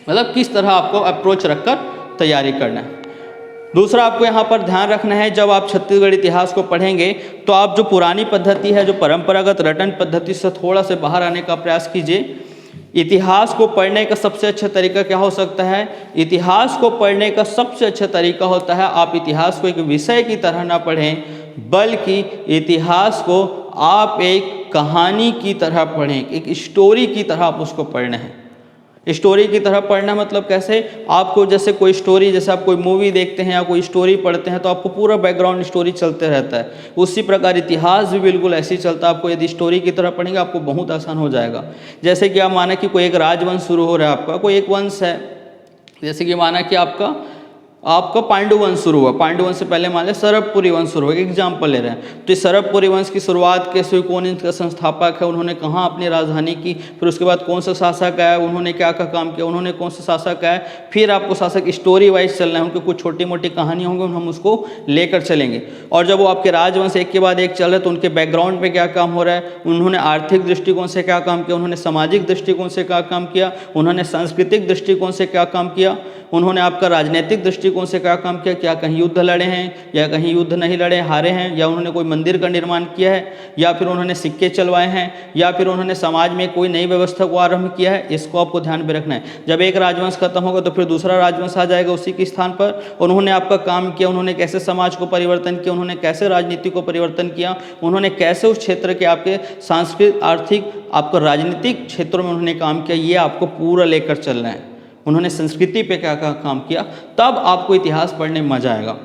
मतलब किस तरह आपको अप्रोच रखकर तैयारी करना है। दूसरा आपको यहाँ पर ध्यान रखना है, जब आप छत्तीसगढ़ इतिहास को पढ़ेंगे तो आप जो पुरानी पद्धति है, जो परंपरागत रटन पद्धति से थोड़ा से बाहर आने का प्रयास कीजिए। इतिहास को पढ़ने का सबसे अच्छा तरीका क्या हो सकता है, इतिहास को पढ़ने का सबसे अच्छा तरीका होता है आप इतिहास को एक विषय की तरह ना पढ़ें, बल्कि इतिहास को आप एक कहानी की तरह पढ़ें, एक स्टोरी की तरह आप उसको पढ़ना है। स्टोरी की तरह पढ़ना मतलब कैसे, आपको जैसे कोई स्टोरी, जैसे आप कोई मूवी देखते हैं या कोई स्टोरी पढ़ते हैं तो आपको पूरा बैकग्राउंड स्टोरी चलते रहता है, उसी प्रकार इतिहास भी बिल्कुल ऐसे ही चलता है। आपको यदि स्टोरी की तरह पढ़ेंगे आपको बहुत आसान हो जाएगा। जैसे कि आप माना कि कोई एक राजवंश शुरू हो रहा है, आपका कोई एक वंश है, जैसे कि माना कि आपका पांडु वंश शुरू हुआ, पांडु वंश से पहले मान लें सरबपुरी वंश शुरू हुआ, एक एग्जाम्पल ले रहे हैं। तो इस सरबपुरी वंश की शुरुआत कैसे हुई, कौन इनका संस्थापक है, उन्होंने कहाँ अपनी राजधानी की, फिर उसके बाद कौन सा शासक आया, उन्होंने क्या क्या काम किया, उन्होंने कौन सा शासक आया, फिर आपको शासक स्टोरी वाइज चलना है, उनकी कुछ छोटी मोटी कहानियाँ होंगी, हम उसको लेकर चलेंगे। और जब वो आपके राजवंश एक के बाद एक चल रहे तो उनके बैकग्राउंड में क्या काम हो रहा है, उन्होंने आर्थिक दृष्टिकोण से क्या काम किया, उन्होंने सामाजिक दृष्टिकोण से क्या काम किया, उन्होंने सांस्कृतिक दृष्टिकोण से क्या काम किया, उन्होंने आपका राजनीतिक दृष्टिकोण से क्या काम किया, क्या कहीं युद्ध लड़े हैं या कहीं युद्ध नहीं लड़े, हारे हैं, या उन्होंने कोई मंदिर का निर्माण किया है, या फिर उन्होंने सिक्के चलवाए हैं, या फिर उन्होंने समाज में कोई नई व्यवस्था को आरंभ किया है। इसको आपको ध्यान में रखना है। जब एक राजवंश खत्म होगा तो फिर दूसरा राजवंश आ जाएगा उसी के स्थान पर। उन्होंने आपका काम किया, उन्होंने कैसे समाज को परिवर्तन किया, उन्होंने कैसे राजनीति को परिवर्तन किया, उन्होंने कैसे उस क्षेत्र के आपके सांस्कृतिक, आर्थिक, आपको राजनीतिक क्षेत्रों में उन्होंने काम किया, ये आपको पूरा लेकर चलना है। उन्होंने संस्कृति पे क्या क्या काम किया, तब आपको इतिहास पढ़ने में मजा आएगा।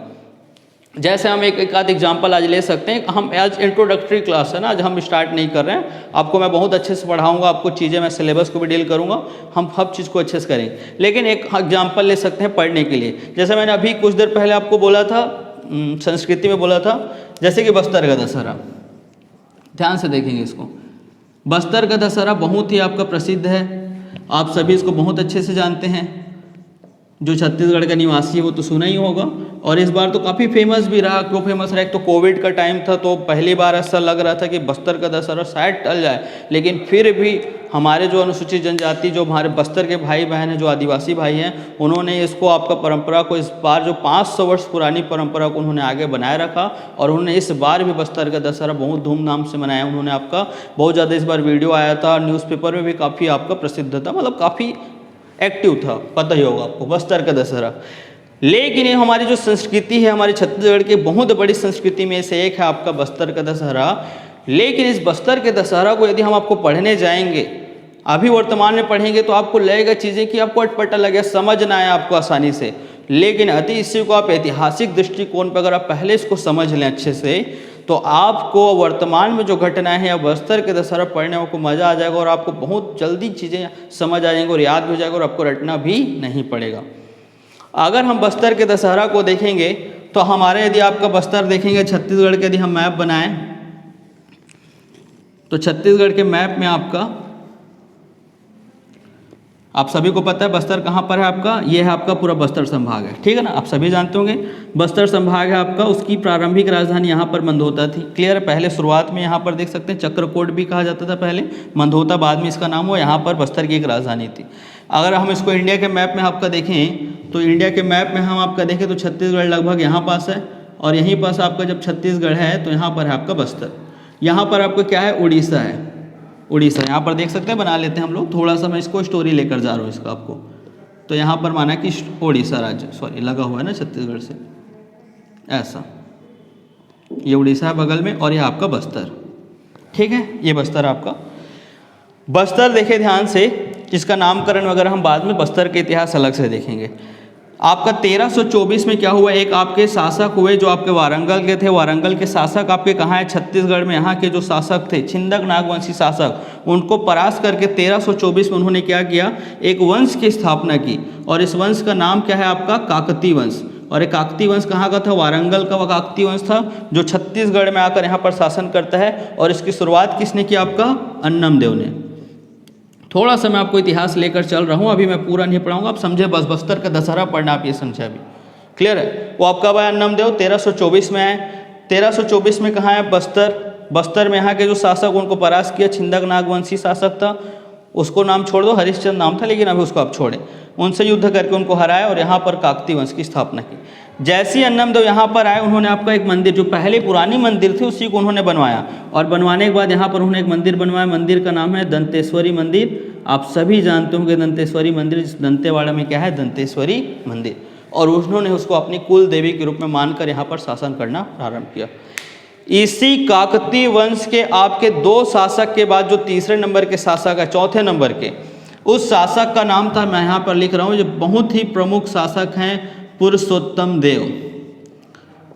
जैसे हम एक आध एग्जाम्पल आज ले सकते हैं। हम आज इंट्रोडक्टरी क्लास है ना, आज हम स्टार्ट नहीं कर रहे हैं, आपको मैं बहुत अच्छे से पढ़ाऊंगा, आपको चीज़ें मैं सिलेबस को भी डील करूंगा, हम हर चीज़ को अच्छे से करेंगे। लेकिन एक एग्जाम्पल ले सकते हैं पढ़ने के लिए। जैसे मैंने अभी कुछ देर पहले आपको बोला था, संस्कृति में बोला था, जैसे कि बस्तर का दशहरा, ध्यान से देखेंगे इसको। बस्तर का दशहरा बहुत ही आपका प्रसिद्ध है, आप सभी इसको बहुत अच्छे से जानते हैं। जो छत्तीसगढ़ का निवासी है वो तो सुना ही होगा। और इस बार तो काफ़ी फेमस भी रहा। क्यों फेमस रहा, एक तो कोविड का टाइम था तो पहली बार ऐसा लग रहा था कि बस्तर का दशहरा शायद टल जाए, लेकिन फिर भी हमारे जो अनुसूचित जनजाति, जो हमारे बस्तर के भाई बहन हैं, जो आदिवासी भाई हैं, उन्होंने इसको आपका परंपरा को, इस बार जो 500 वर्ष पुरानी परंपरा को उन्होंने आगे बनाए रखा। और उन्होंने इस बार भी बस्तर का दशहरा बहुत धूमधाम से मनाया। उन्होंने आपका बहुत ज़्यादा इस बार वीडियो आया था, न्यूज़पेपर में भी काफ़ी आपका प्रसिद्ध था, मतलब काफ़ी एक्टिव था, पता ही होगा आपको बस्तर का दशहरा। लेकिन ये हमारी जो संस्कृति है, हमारी छत्तीसगढ़ की बहुत बड़ी संस्कृति में से एक है आपका बस्तर का दशहरा। लेकिन इस बस्तर के दशहरा को यदि हम आपको पढ़ने जाएंगे, अभी वर्तमान में पढ़ेंगे, तो आपको लगेगा चीज़ें कि आपको अटपटा लगे, समझ ना आए आपको आसानी से। लेकिन अति इसी को आप ऐतिहासिक दृष्टिकोण पर अगर आप पहले इसको समझ लें अच्छे से, तो आपको वर्तमान में जो घटनाएं हैं, अब बस्तर के दशहरा पढ़ने में आपको मज़ा आ जाएगा और आपको बहुत जल्दी चीज़ें समझ आ जाएंगी और याद भी हो जाएगा और आपको रटना भी नहीं पड़ेगा। अगर हम बस्तर के दशहरा को देखेंगे तो हमारे, यदि आपका बस्तर देखेंगे छत्तीसगढ़ के, यदि हम मैप बनाएं तो छत्तीसगढ़ के मैप में आपका, आप सभी को पता है बस्तर कहाँ पर है आपका, ये है आपका पूरा बस्तर संभाग है, ठीक है ना, आप सभी जानते होंगे बस्तर संभाग है आपका। उसकी प्रारंभिक राजधानी यहाँ पर मंदोता थी, क्लियर है। पहले शुरुआत में यहाँ पर देख सकते हैं चक्रकोट भी कहा जाता था पहले, मंदोता बाद में इसका नाम हुआ। यहाँ पर बस्तर की एक राजधानी थी। अगर हम इसको इंडिया के मैप में आपका देखें तो इंडिया के मैप में हम आपका देखें तो छत्तीसगढ़ लगभग यहाँ पास है और यहीं पास आपका जब छत्तीसगढ़ है तो यहाँ पर है आपका बस्तर। यहाँ पर आपका क्या है, उड़ीसा है, उड़ीसा यहाँ पर देख सकते हैं, बना लेते हैं हम लोग। थोड़ा सा मैं इसको स्टोरी लेकर जा रहा हूँ इसका आपको। तो यहाँ पर माना कि उड़ीसा राज्य, सॉरी लगा हुआ है ना छत्तीसगढ़ से, ऐसा ये उड़ीसा है बगल में और ये आपका बस्तर, ठीक है, ये बस्तर आपका। बस्तर देखे ध्यान से, इसका नामकरण वगैरह हम बाद में, बस्तर के इतिहास अलग से देखेंगे। आपका 1324 में क्या हुआ, एक आपके शासक हुए जो आपके वारंगल के थे। वारंगल के शासक आपके कहाँ है, छत्तीसगढ़ में। यहाँ के जो शासक थे छिंदक नागवंशी शासक, उनको परास्त करके 1324 में उन्होंने क्या किया, एक वंश की स्थापना की और इस वंश का नाम क्या है आपका, काकतीय वंश। और एक काकतीय वंश कहाँ का था, वारंगल का वह काकतीय वंश था जो छत्तीसगढ़ में आकर यहाँ पर शासन करता है। और इसकी शुरुआत किसने की, आपका अन्नम देव ने। थोड़ा सा मैं आपको इतिहास लेकर चल रहा हूँ, अभी मैं पूरा नहीं पढ़ाऊंगा, आप समझे, बस बस्तर का दशहरा पढ़ना आप ये समझे अभी, क्लियर है। वो आपका भाई अन्नम देव 1324 में आए। 1324 में कहाँ है, बस्तर। बस्तर में यहाँ के जो शासक, उनको परास्त किया, छिंदक नागवंशी शासक था, उसको नाम छोड़ दो, हरिश्चंद्र नाम था लेकिन अभी उसको आप छोड़ें। उनसे युद्ध करके उनको हराया और यहाँ पर काकतीय वंश की स्थापना की। जैसे ही अन्नम देव यहाँ पर आए, उन्होंने आपका एक मंदिर, जो पहले पुरानी मंदिर थी उसी को उन्होंने बनवाया और बनवाने के बाद यहाँ पर उन्होंने एक मंदिर बनवाया। मंदिर का नाम है दंतेश्वरी मंदिर। आप सभी जानते होंगे दंतेश्वरी मंदिर, दंतेवाड़ा में क्या है, दंतेश्वरी मंदिर। और उन्होंने उसको अपनी कुल देवी के रूप में मानकर यहाँ पर शासन करना प्रारंभ किया। इसी काकतीय वंश के आपके 2 शासक के बाद जो तीसरे नंबर के शासक है, चौथे नंबर के, उस शासक का नाम था, मैं यहाँ पर लिख रहा हूँ, जो बहुत ही प्रमुख शासक हैं, पुरुषोत्तम देव।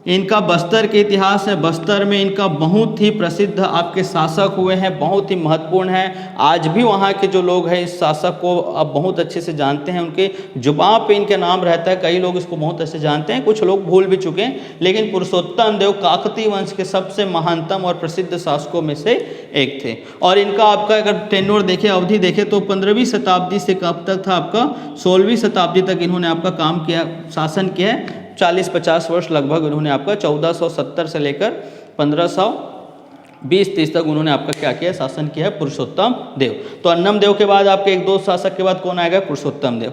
इनका बस्तर के इतिहास है, बस्तर में इनका बहुत ही प्रसिद्ध आपके शासक हुए हैं, बहुत ही महत्वपूर्ण है। आज भी वहाँ के जो लोग हैं इस शासक को अब बहुत अच्छे से जानते हैं, उनके जुबान पे इनके नाम रहता है, कई लोग इसको बहुत अच्छे से जानते हैं, कुछ लोग भूल भी चुके हैं। लेकिन पुरुषोत्तम देव काकतीय वंश के सबसे महानतम और प्रसिद्ध शासकों में से एक थे। और इनका आपका अगर टेन्योर देखें, अवधि देखें तो 15वीं शताब्दी से कब तक था, आपका 16वीं शताब्दी तक इन्होंने आपका काम किया, शासन किया है। 40-50 वर्ष लगभग उन्होंने आपका 1470 से लेकर 1520-30 तक उन्होंने आपका क्या किया, शासन किया है, पुरुषोत्तम देव। तो अन्नम देव के बाद आपके 1-2 शासक के बाद कौन आएगा, पुरुषोत्तम देव।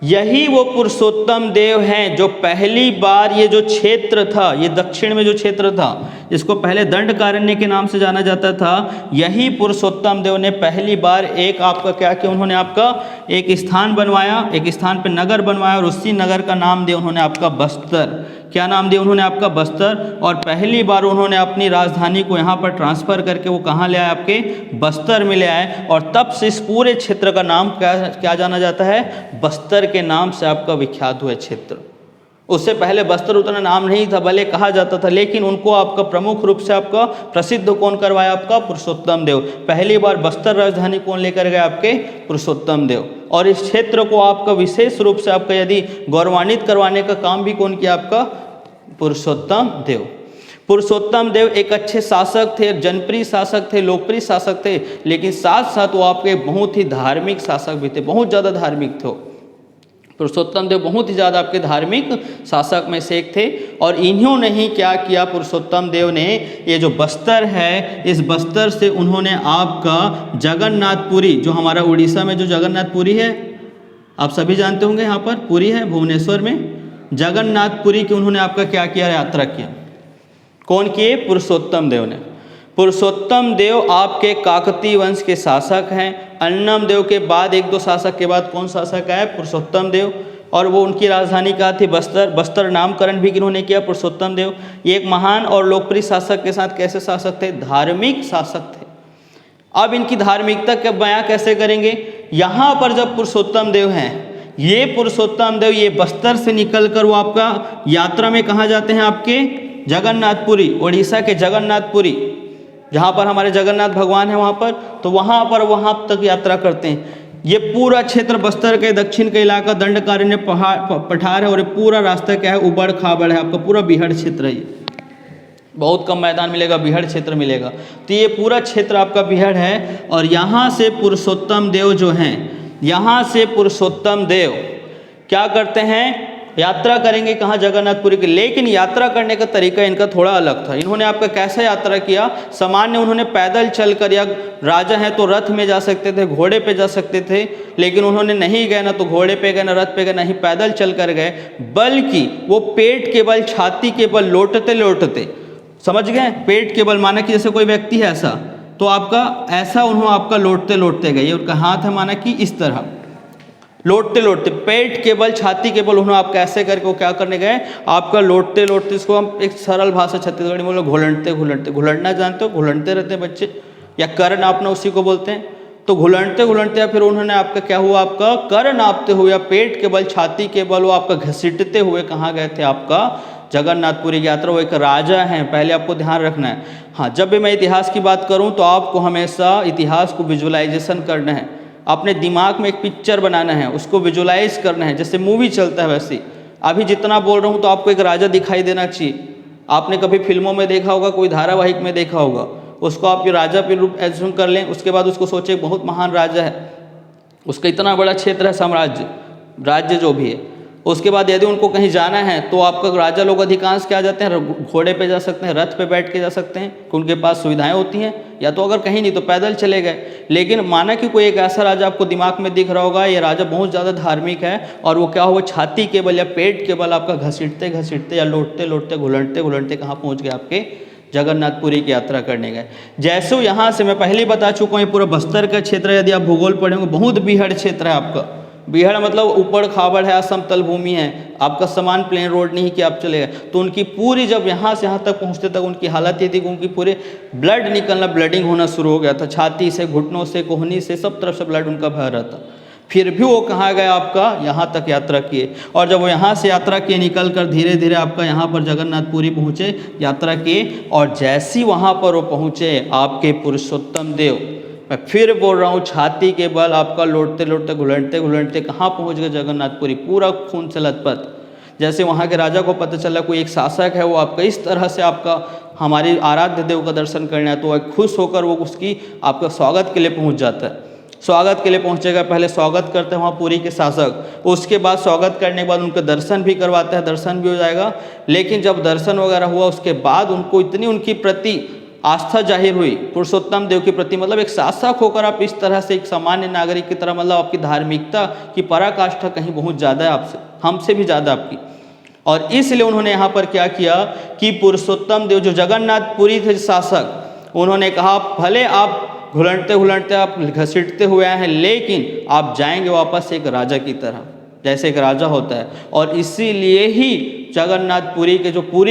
यही वो पुरुषोत्तम देव हैं जो पहली बार ये जो क्षेत्र था, ये दक्षिण में जो क्षेत्र था, इसको पहले दंडकारण्य के नाम से जाना जाता था, यही पुरुषोत्तम देव ने पहली बार एक आपका क्या किया, उन्होंने आपका एक स्थान बनवाया, एक स्थान पे नगर बनवाया और उसी नगर का नाम दिया उन्होंने आपका बस्तर। क्या नाम दिया उन्होंने आपका, बस्तर। और पहली बार उन्होंने अपनी राजधानी को यहाँ पर ट्रांसफ़र करके वो कहाँ ले आए, आपके बस्तर में ले आए। और तब से इस पूरे क्षेत्र का नाम क्या जाना जाता है, बस्तर के नाम से आपका विख्यात हुआ क्षेत्र। उससे पहले बस्तर उतना नाम नहीं था, भले कहा जाता था, लेकिन उनको आपका प्रमुख रूप से आपका प्रसिद्ध कौन करवाया, आपका पुरुषोत्तम देव। पहली बार बस्तर राजधानी कौन लेकर गए, आपके पुरुषोत्तम देव। और इस क्षेत्र को आपका विशेष रूप से आपका यदि गौरवान्वित करवाने का काम भी कौन किया, आपका पुरुषोत्तम देव। पुरुषोत्तम देव एक अच्छे शासक थे, जनप्रिय शासक थे, लोकप्रिय शासक थे, लेकिन साथ साथ वो आपके बहुत ही धार्मिक शासक भी थे, बहुत ज़्यादा धार्मिक थे। पुरुषोत्तम देव बहुत ही ज़्यादा आपके धार्मिक शासक में से एक थे। और इन्होंने ही क्या किया, पुरुषोत्तम देव ने ये जो बस्तर है, इस बस्तर से उन्होंने आपका जगन्नाथपुरी, जो हमारा उड़ीसा में जो जगन्नाथपुरी है, आप सभी जानते होंगे, यहाँ पर पुरी है भुवनेश्वर में, जगन्नाथपुरी की उन्होंने आपका क्या किया, यात्रा किया। कौन किए, पुरुषोत्तम देव ने। पुरुषोत्तम देव आपके काकतीय वंश के शासक हैं। अन्नम देव के बाद 1-2 शासक के बाद कौन शासक है, पुरुषोत्तम देव। और वो उनकी राजधानी कहाँ थी, बस्तर। बस्तर नामकरण भी किन्होंने किया, पुरुषोत्तम देव। ये एक महान और लोकप्रिय शासक के साथ कैसे शासक थे, धार्मिक शासक थे। अब इनकी धार्मिकता का बयां कैसे करेंगे, यहाँ पर जब पुरुषोत्तम देव हैं, ये पुरुषोत्तम देव ये बस्तर से निकल कर वो आपका यात्रा में कहाँ जाते हैं, आपके जगन्नाथपुरी, उड़ीसा के जगन्नाथपुरी, जहाँ पर हमारे जगन्नाथ भगवान हैं वहाँ पर, तो वहाँ तक यात्रा करते हैं। ये पूरा क्षेत्र बस्तर के दक्षिण का इलाका दंडकारण्य पठार है और ये पूरा रास्ता क्या है, उबड़ खाबड़ है, आपका पूरा बीहड़ क्षेत्र है। ये बहुत कम मैदान मिलेगा, बीहड़ क्षेत्र मिलेगा। तो ये पूरा क्षेत्र आपका बीहड़ है। और यहाँ से पुरुषोत्तम देव जो हैं, यहाँ से पुरुषोत्तम देव क्या करते हैं, यात्रा करेंगे कहाँ, जगन्नाथपुरी के। लेकिन यात्रा करने का तरीका इनका थोड़ा अलग था। इन्होंने आपका कैसे यात्रा किया, सामान्य उन्होंने पैदल चलकर, या राजा हैं तो रथ में जा सकते थे, घोड़े पे जा सकते थे, लेकिन उन्होंने नहीं गए, ना तो घोड़े पे गए, ना रथ पे गए, ना ही पैदल चल कर गए, बल्कि वो पेट के बल, छाती के बल लौटते लौटते, समझ गए, पेट के बल माना कि जैसे कोई व्यक्ति है ऐसा, तो आपका ऐसा उन्होंने आपका लौटते लौटते गए। उनका हाथ है माना कि इस तरह लौटते लौटते, पेट के बल, छाती के बल उन्होंने आप कैसे करके वो क्या करने गए, आपका लौटते लौटते, इसको हम एक सरल भाषा छत्तीसगढ़ी में बोलो घुलटते घुलटते, घुलटना जानते हो, घुलटते रहते हैं बच्चे, या कर नापना उसी को बोलते हैं। तो घुलटते घुलटते या फिर उन्होंने आपका क्या हुआ, आपका कर नापते हुए या पेट के बल, छाती के बल वो आपका घसीटते हुए कहाँ गए थे, आपका जगन्नाथपुरी की यात्रा। वो एक राजा हैं, पहले आपको ध्यान रखना है। हाँ, जब भी मैं इतिहास की बात करूँ तो आपको हमेशा इतिहास को विजुअलाइजेशन करना है, अपने दिमाग में एक पिक्चर बनाना है, उसको विजुअलाइज करना है, जैसे मूवी चलता है वैसे। अभी जितना बोल रहा हूँ तो आपको एक राजा दिखाई देना चाहिए। आपने कभी फिल्मों में देखा होगा, कोई धारावाहिक में देखा होगा, उसको आप राजा के रूप एज्यूम कर लें। उसके बाद उसको सोचे बहुत महान राजा है, उसका इतना बड़ा क्षेत्र है, साम्राज्य, राज्य जो भी है। उसके बाद यदि उनको कहीं जाना है तो आपका राजा लोग अधिकांश क्या जाते हैं, घोड़े पे जा सकते हैं, रथ पे बैठ के जा सकते हैं, कि उनके पास सुविधाएं होती हैं, या तो अगर कहीं नहीं तो पैदल चले गए। लेकिन माना कि कोई एक ऐसा राजा आपको दिमाग में दिख रहा होगा, ये राजा बहुत ज़्यादा धार्मिक है, और वो क्या हुआ, छाती के बल या पेट के बल आपका घसीटते घसीटते या लौटते लौटते घुलटते घुलटते कहाँ पहुँच गए, आपके जगन्नाथपुरी की यात्रा करने गए। जैसे यहाँ से मैं पहले बता चुका हूँ, ये पूरा बस्तर का क्षेत्र है। यदि आप भूगोल पढ़ेंगे, बहुत बीहड़ क्षेत्र है आपका। बीहड़ मतलब ऊपर खाबड़ है, असमतल भूमि है, आपका समान प्लेन रोड नहीं कि आप चले गए। तो उनकी पूरी, जब यहाँ से यहाँ तक पहुँचते तक उनकी हालत ये थी कि उनकी पूरे ब्लड निकलना, ब्लडिंग होना शुरू हो गया था, छाती से, घुटनों से, कोहनी से, सब तरफ से ब्लड उनका बह रहा था। फिर भी वो कहाँ गए, आपका यहाँ तक यात्रा किए। और जब वो यहाँ से यात्रा किए, निकल कर धीरे धीरे आपका यहाँ पर जगन्नाथपुरी पहुँचे, यात्रा किए, और जैसी वहाँ पर वो पहुँचे, आपके पुरुषोत्तम देव, मैं फिर बोल रहा हूँ, छाती के बल आपका लौटते लौटते घुलटते घुलटते कहाँ पहुँच गए, जगन्नाथपुरी, पूरा खून से लथपथ। जैसे वहाँ के राजा को पता चला कोई एक शासक है, वो आपका इस तरह से आपका हमारे आराध्य देव का दर्शन करना है, तो वह खुश होकर वो उसकी आपका स्वागत के लिए पहुँच जाता है। स्वागत के लिए पहुँचेगा, पहले स्वागत करते हैं वहाँ पुरी के शासक, उसके बाद स्वागत करने के बाद उनके दर्शन भी करवाते हैं, दर्शन भी हो जाएगा। लेकिन जब दर्शन वगैरह हुआ, उसके बाद उनको इतनी उनकी प्रति आस्था जाहिर हुई, पुरुषोत्तम देव के प्रति, मतलब एक शासक होकर आप इस तरह से एक सामान्य नागरिक की तरह, मतलब आपकी धार्मिकता की पराकाष्ठा कहीं बहुत ज़्यादा है आपसे, हमसे भी ज़्यादा आपकी। और इसलिए उन्होंने यहाँ पर क्या किया कि पुरुषोत्तम देव जो जगन्नाथपुरी थे शासक, उन्होंने कहा भले आप घुलटते घुलटते आप घसीटते हुए आए हैं, लेकिन आप जाएंगे वापस एक राजा की तरह, जैसे एक राजा होता है। और इसीलिए ही जगन्नाथपुरी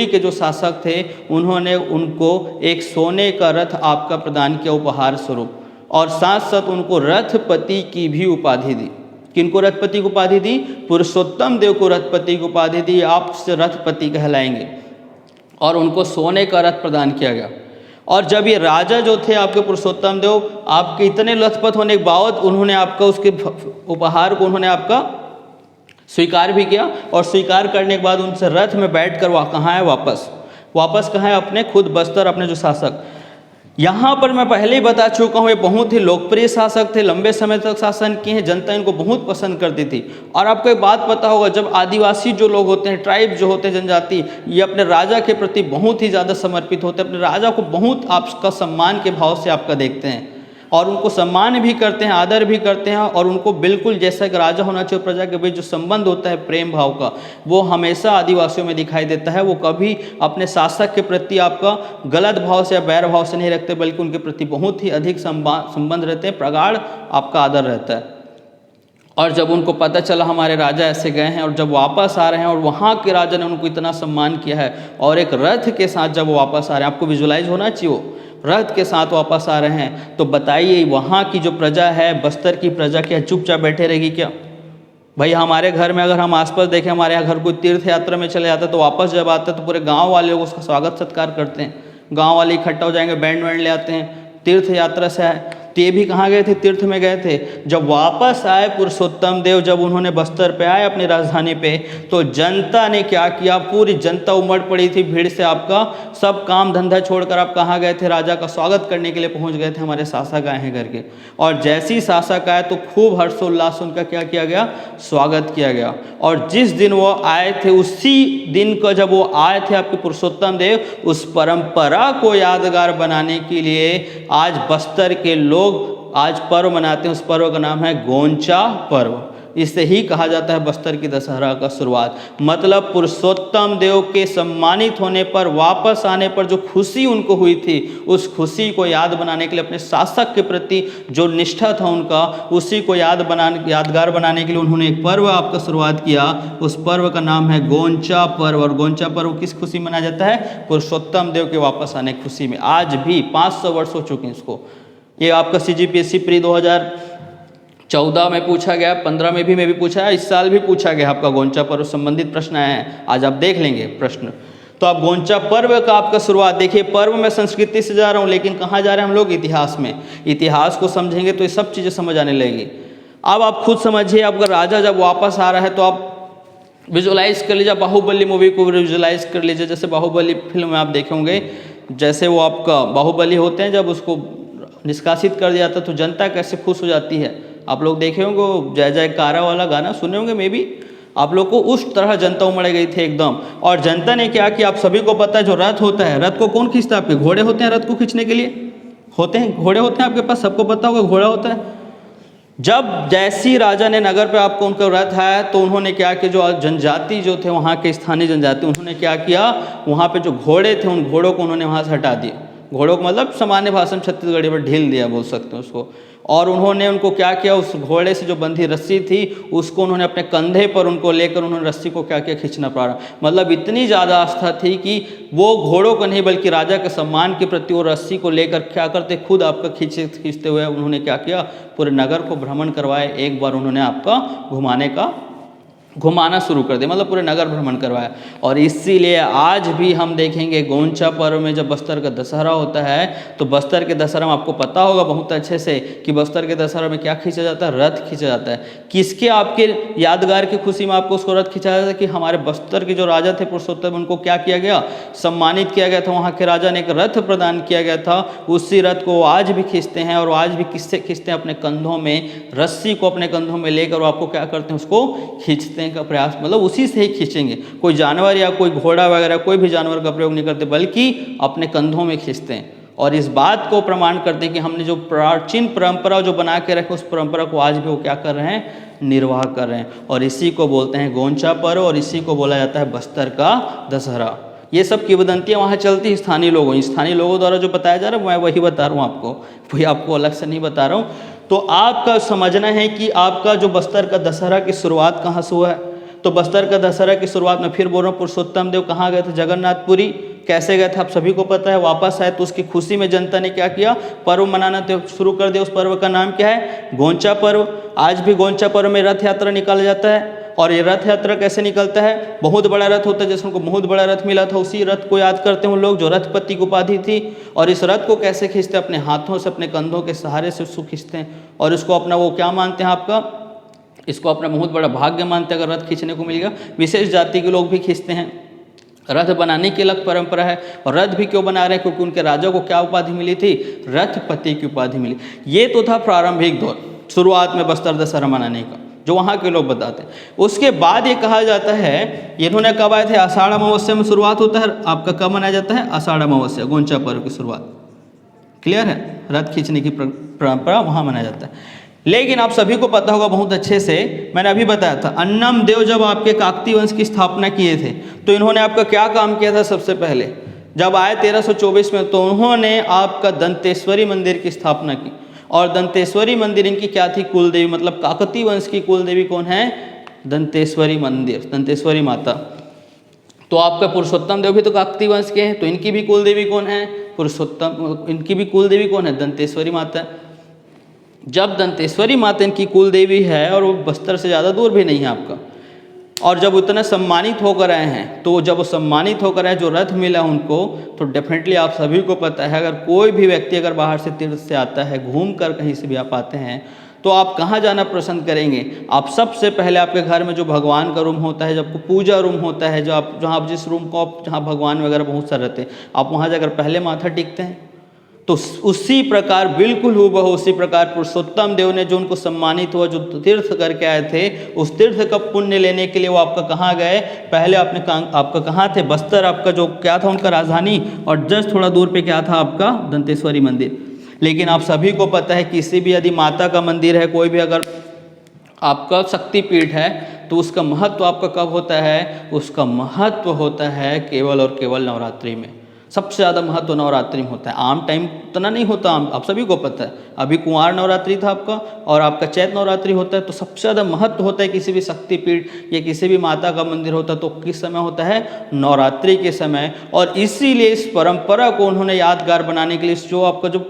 के जो शासक थे, उन्होंने उनको एक सोने का रथ आपका प्रदान किया उपहार स्वरूप, और साथ साथ उनको रथपति की भी उपाधि दी। किनको रथपति की उपाधि दी? पुरुषोत्तम देव को रथपति की उपाधि दी, आप से रथपति कहलाएंगे, और उनको सोने का रथ प्रदान किया गया। और जब ये राजा जो थे आपके पुरुषोत्तम देव, आपके इतने लथपथ होने के बाद उन्होंने आपका उसके उपहार को उन्होंने आपका स्वीकार भी किया, और स्वीकार करने के बाद उनसे रथ में बैठ कर वह कहाँ है, वापस कहाँ है, अपने खुद बस्तर, अपने जो शासक। यहाँ पर मैं पहले ही बता चुका हूँ, ये बहुत ही लोकप्रिय शासक थे, लंबे समय तक शासन किए हैं, जनता इनको बहुत पसंद करती थी। और आपको एक बात पता होगा, जब आदिवासी जो लोग होते हैं, ट्राइब जो होते हैं, जनजाति, ये अपने राजा के प्रति बहुत ही ज़्यादा समर्पित होते हैं, अपने राजा को बहुत आपका सम्मान के भाव से आपका देखते हैं, और उनको सम्मान भी करते हैं, आदर भी करते हैं, और उनको बिल्कुल जैसा एक राजा होना चाहिए, प्रजा के बीच जो संबंध होता है प्रेम भाव का, वो हमेशा आदिवासियों में दिखाई देता है। वो कभी अपने शासक के प्रति आपका गलत भाव से या बैर भाव से नहीं रखते, बल्कि उनके प्रति बहुत ही अधिक संबंध रहते हैं, प्रगाढ़ आपका आदर रहता है। और जब उनको पता चला हमारे राजा ऐसे गए हैं, और जब वापस आ रहे हैं, और वहाँ के राजा ने उनको इतना सम्मान किया है, और एक रथ के साथ जब वो वापस आ रहे हैं, आपको विजुलाइज होना चाहिए, वो रथ के साथ वापस आ रहे हैं, तो बताइए वहाँ की जो प्रजा है, बस्तर की प्रजा, क्या चुपचाप बैठे रहेगी क्या? भाई हमारे घर में अगर हम आसपास देखें, हमारे यहाँ घर कोई तीर्थ यात्रा में चले जाता है तो वापस जब आता है तो पूरे गांव वाले लोग उसका स्वागत सत्कार करते हैं। गांव वाले इकट्ठा हो जाएंगे, बैंड वैंड ले आते हैं, तीर्थ यात्रा से आए। तो ये भी कहाँ गए थे? तीर्थ में गए थे। जब वापस आए पुरुषोत्तम देव, जब उन्होंने बस्तर पे आए अपनी राजधानी पे, तो जनता ने क्या किया? पूरी जनता उमड़ पड़ी थी भीड़ से। आपका सब काम धंधा छोड़कर आप कहाँ गए थे? राजा का स्वागत करने के लिए पहुँच गए थे। हमारे शासक आए हैं करके, और जैसे ही शासक आए तो खूब हर्षोल्लास उनका क्या किया गया? स्वागत किया गया। और जिस दिन वो आए थे, उसी दिन को जब वो आए थे आपके पुरुषोत्तम देव, उस परंपरा को यादगार बनाने के लिए आज बस्तर के लोग आज पर्व मनाते हैं। उस पर्व का नाम है गोंचा पर्व। इससे ही कहा जाता है बस्तर की दशहरा का शुरुआत। मतलब पुरुषोत्तम देव के सम्मानित होने पर, वापस आने पर जो खुशी उनको हुई थी, उस खुशी को याद बनाने के लिए, अपने शासक के प्रति जो निष्ठा था उनका, उसी को यादगार बनाने के लिए उन्होंने एक पर्व आपका शुरुआत किया। उस पर्व का नाम है गोंचा पर्व। और गोंचा पर्व किस खुशी में मनाया जाता है? पुरुषोत्तम देव के वापस आने की खुशी में। आज भी 500 वर्ष हो चुके हैं इसको। ये आपका CGPSC प्री 2014 में पूछा गया, 15 में भी पूछा है, इस साल भी पूछा गया आपका गोंचा पर्व संबंधित प्रश्न आए हैं। आज आप देख लेंगे प्रश्न। तो आप गोंचा पर्व का आपका शुरुआत देखिए। पर्व में संस्कृति से जा रहा हूँ, लेकिन कहाँ जा रहे हैं हम लोग? इतिहास में। इतिहास को समझेंगे तो ये सब चीज़ें समझ आने लगेगी। अब आप खुद समझिए, आपका राजा जब वापस आ रहा है तो आप विजुलाइज कर लीजिए। बाहुबली मूवी को विजुलाइज कर लीजिए। जैसे बाहुबली फिल्म में आप देखे होंगे, जैसे वो आपका बाहुबली होते हैं, जब उसको निष्कासित कर दिया था तो जनता कैसे खुश हो जाती है। आप लोग देखे होंगे, जय जयकारा वाला गाना सुने होंगे मे बी आप लोग को। उस तरह जनता उमड़ गई थी एकदम। और जनता ने क्या किया? आप सभी को पता है, जो रथ होता है, रथ को कौन खींचता है? आपके घोड़े होते हैं रथ को खींचने के लिए। होते हैं, घोड़े होते हैं आपके पास, सबको पता होगा घोड़ा होता है। जब जैसी राजा ने नगर पे आपको उनका रथ आया तो उन्होंने क्या किया? जो जनजाति जो थे, वहाँ के स्थानीय जनजाति, उन्होंने क्या किया? वहाँ पे जो घोड़े थे, उन घोड़ों को उन्होंने वहाँ से हटा दिया। घोड़ों को मतलब सामान्य भाषा में छत्तीसगढ़ी में ढील दिया बोल सकते हैं उसको। और उन्होंने उनको क्या किया? उस घोड़े से जो बंधी रस्सी थी उसको उन्होंने अपने कंधे पर उनको लेकर उन्होंने रस्सी को क्या किया? खींचना पड़ा। मतलब इतनी ज़्यादा आस्था थी कि वो घोड़ों को नहीं बल्कि राजा के सम्मान के प्रति वो रस्सी को लेकर क्या करते? खुद आपका खींचते हुए उन्होंने क्या किया? पूरे नगर को भ्रमण करवाए। एक बार उन्होंने आपका घुमाना शुरू कर दिया, मतलब पूरे नगर भ्रमण करवाया। और इसीलिए आज भी हम देखेंगे गोंचा पर्व में जब बस्तर का दशहरा होता है तो बस्तर के दशहरा में आपको पता होगा बहुत अच्छे से कि बस्तर के दशहरा में क्या खींचा जाता है? रथ खींचा जाता है। किसके? आपके यादगार की खुशी में आपको उसको रथ खींचा जाता है कि हमारे बस्तर के जो राजा थे पुरुषोत्तम, उनको क्या किया गया? सम्मानित किया गया था। वहाँ के राजा ने एक रथ प्रदान किया गया था। उसी रथ को आज भी खींचते हैं। और आज भी किससे खींचते हैं? अपने कंधों में, रस्सी को अपने कंधों में लेकर आपको क्या करते हैं? उसको खींचते का प्रयास, मतलब उसी से ही खींचेंगे। कोई जानवर या कोई घोड़ा वगैरह कोई भी जानवर का प्रयोग नहीं करते, बल्कि अपने कंधों में खींचते हैं। और इस बात को प्रमाण करते हैं कि हमने जो प्राचीन परंपरा जो बना के रखे, उस परंपरा को आज भी वो क्या कर रहे हैं? निर्वाह कर रहे हैं। और इसी को बोलते हैं गोंचा पर्व, और इसी को बोला जाता है बस्तर का दशहरा। ये सब किंवदंतियाँ वहाँ चलती है स्थानीय लोगों द्वारा जो बताया जा रहा है, मैं वही बता रहा हूँ आपको, वही आपको अलग से नहीं बता रहा हूँ। तो आपका समझना है कि आपका जो बस्तर का दशहरा की शुरुआत कहाँ से हुआ है। तो बस्तर का दशहरा की शुरुआत में फिर बोल रहा हूँ, पुरुषोत्तम देव कहाँ गए थे? जगन्नाथपुरी। कैसे गए थे आप सभी को पता है। वापस आए तो उसकी खुशी में जनता ने क्या किया? पर्व मनाना शुरू कर दिया। उस पर्व का नाम क्या है? गोंचा पर्व। आज भी गोंचा पर्व में रथ यात्रा निकाला जाता है। और ये रथ यात्रा कैसे निकलता है? बहुत बड़ा रथ होता है, जैसे उनको बहुत बड़ा रथ मिला था, उसी रथ को याद करते हैं उन लोग, जो रथपति की उपाधि थी। और इस रथ को कैसे खींचते हैं? अपने हाथों से, अपने कंधों के सहारे से उसको खींचते हैं। और इसको अपना वो क्या मानते हैं आपका? इसको अपना बहुत बड़ा भाग्य मानते हैं अगर रथ खींचने को मिल गया। विशेष जाति के लोग भी खींचते हैं। रथ बनाने की अलग परंपरा है। और रथ भी क्यों बना रहे हैं? क्योंकि उनके राजा को क्या उपाधि मिली थी? रथपति की उपाधि मिली। ये तो था प्रारंभिक दौर, शुरुआत में बस्तर दशहरा मनाने का, जो वहाँ के लोग बताते हैं। उसके बाद ये कहा जाता है, इन्होंने कब आए थे? आषाढ़ अमावस्या में शुरुआत होता है आपका। कब मनाया जाता है? आषाढ़ अमावस्या, गोंचा पर्व की शुरुआत। क्लियर है? रथ खींचने की परंपरा वहाँ मनाया जाता है। लेकिन आप सभी को पता होगा बहुत अच्छे से, मैंने अभी बताया था, अन्नम देव जब आपके काकतीय वंश की स्थापना किए थे तो इन्होंने आपका क्या काम किया था? सबसे पहले जब आए 1324 में, तो उन्होंने आपका दंतेश्वरी मंदिर की स्थापना की। और दंतेश्वरी मंदिर इनकी क्या थी? कुलदेवी, मतलब काकतीय वंश की कुलदेवी कौन है? दंतेश्वरी मंदिर, दंतेश्वरी माता। तो आपका पुरुषोत्तम देव भी तो काकतीय वंश के हैं, तो इनकी भी कुलदेवी कौन है? पुरुषोत्तम, इनकी भी कुलदेवी कौन है? दंतेश्वरी माता। जब दंतेश्वरी माता इनकी कुल देवी है और वो बस्तर से ज़्यादा दूर भी नहीं है आपका, और जब उतना सम्मानित होकर आए हैं, तो जब वो सम्मानित होकर आए, जो रथ मिला उनको, तो डेफिनेटली आप सभी को पता है, अगर कोई भी व्यक्ति अगर बाहर से तीर्थ से आता है, घूम कर कहीं से भी आप आते हैं, तो आप कहाँ जाना पसंद करेंगे? आप सबसे पहले आपके घर में जो भगवान का रूम होता है, जब पूजा रूम होता है, जहाँ आप जिस रूम को आप जहाँ भगवान वगैरह बहुत सारे रहते हैं, आप वहाँ जाकर पहले माथा टेकते हैं। तो उसी प्रकार बिल्कुल हूबहू उसी प्रकार पुरुषोत्तम देव ने जो उनको सम्मानित हुआ, जो तीर्थ करके आए थे, उस तीर्थ का पुण्य लेने के लिए वो आपका कहाँ गए? पहले आपका कहाँ थे? बस्तर आपका जो क्या था उनका राजधानी, और जस्ट थोड़ा दूर पे क्या था आपका? दंतेश्वरी मंदिर। लेकिन आप सभी को पता है, किसी भी यदि माता का मंदिर है, कोई भी अगर आपका शक्तिपीठ है, तो उसका महत्व आपका कब होता है? उसका महत्व होता है केवल और केवल नवरात्रि में। सबसे ज़्यादा महत्व नवरात्रि में होता है, आम टाइम उतना नहीं होता, आप सभी को पता है। अभी कुंवार नवरात्रि था आपका, और आपका चैत नवरात्रि होता है, तो सबसे ज़्यादा महत्व होता है किसी भी शक्तिपीठ या किसी भी माता का मंदिर होता है, तो किस समय होता है? नवरात्रि के समय। और इसीलिए इस परंपरा को उन्होंने यादगार बनाने के लिए, जो आपका जो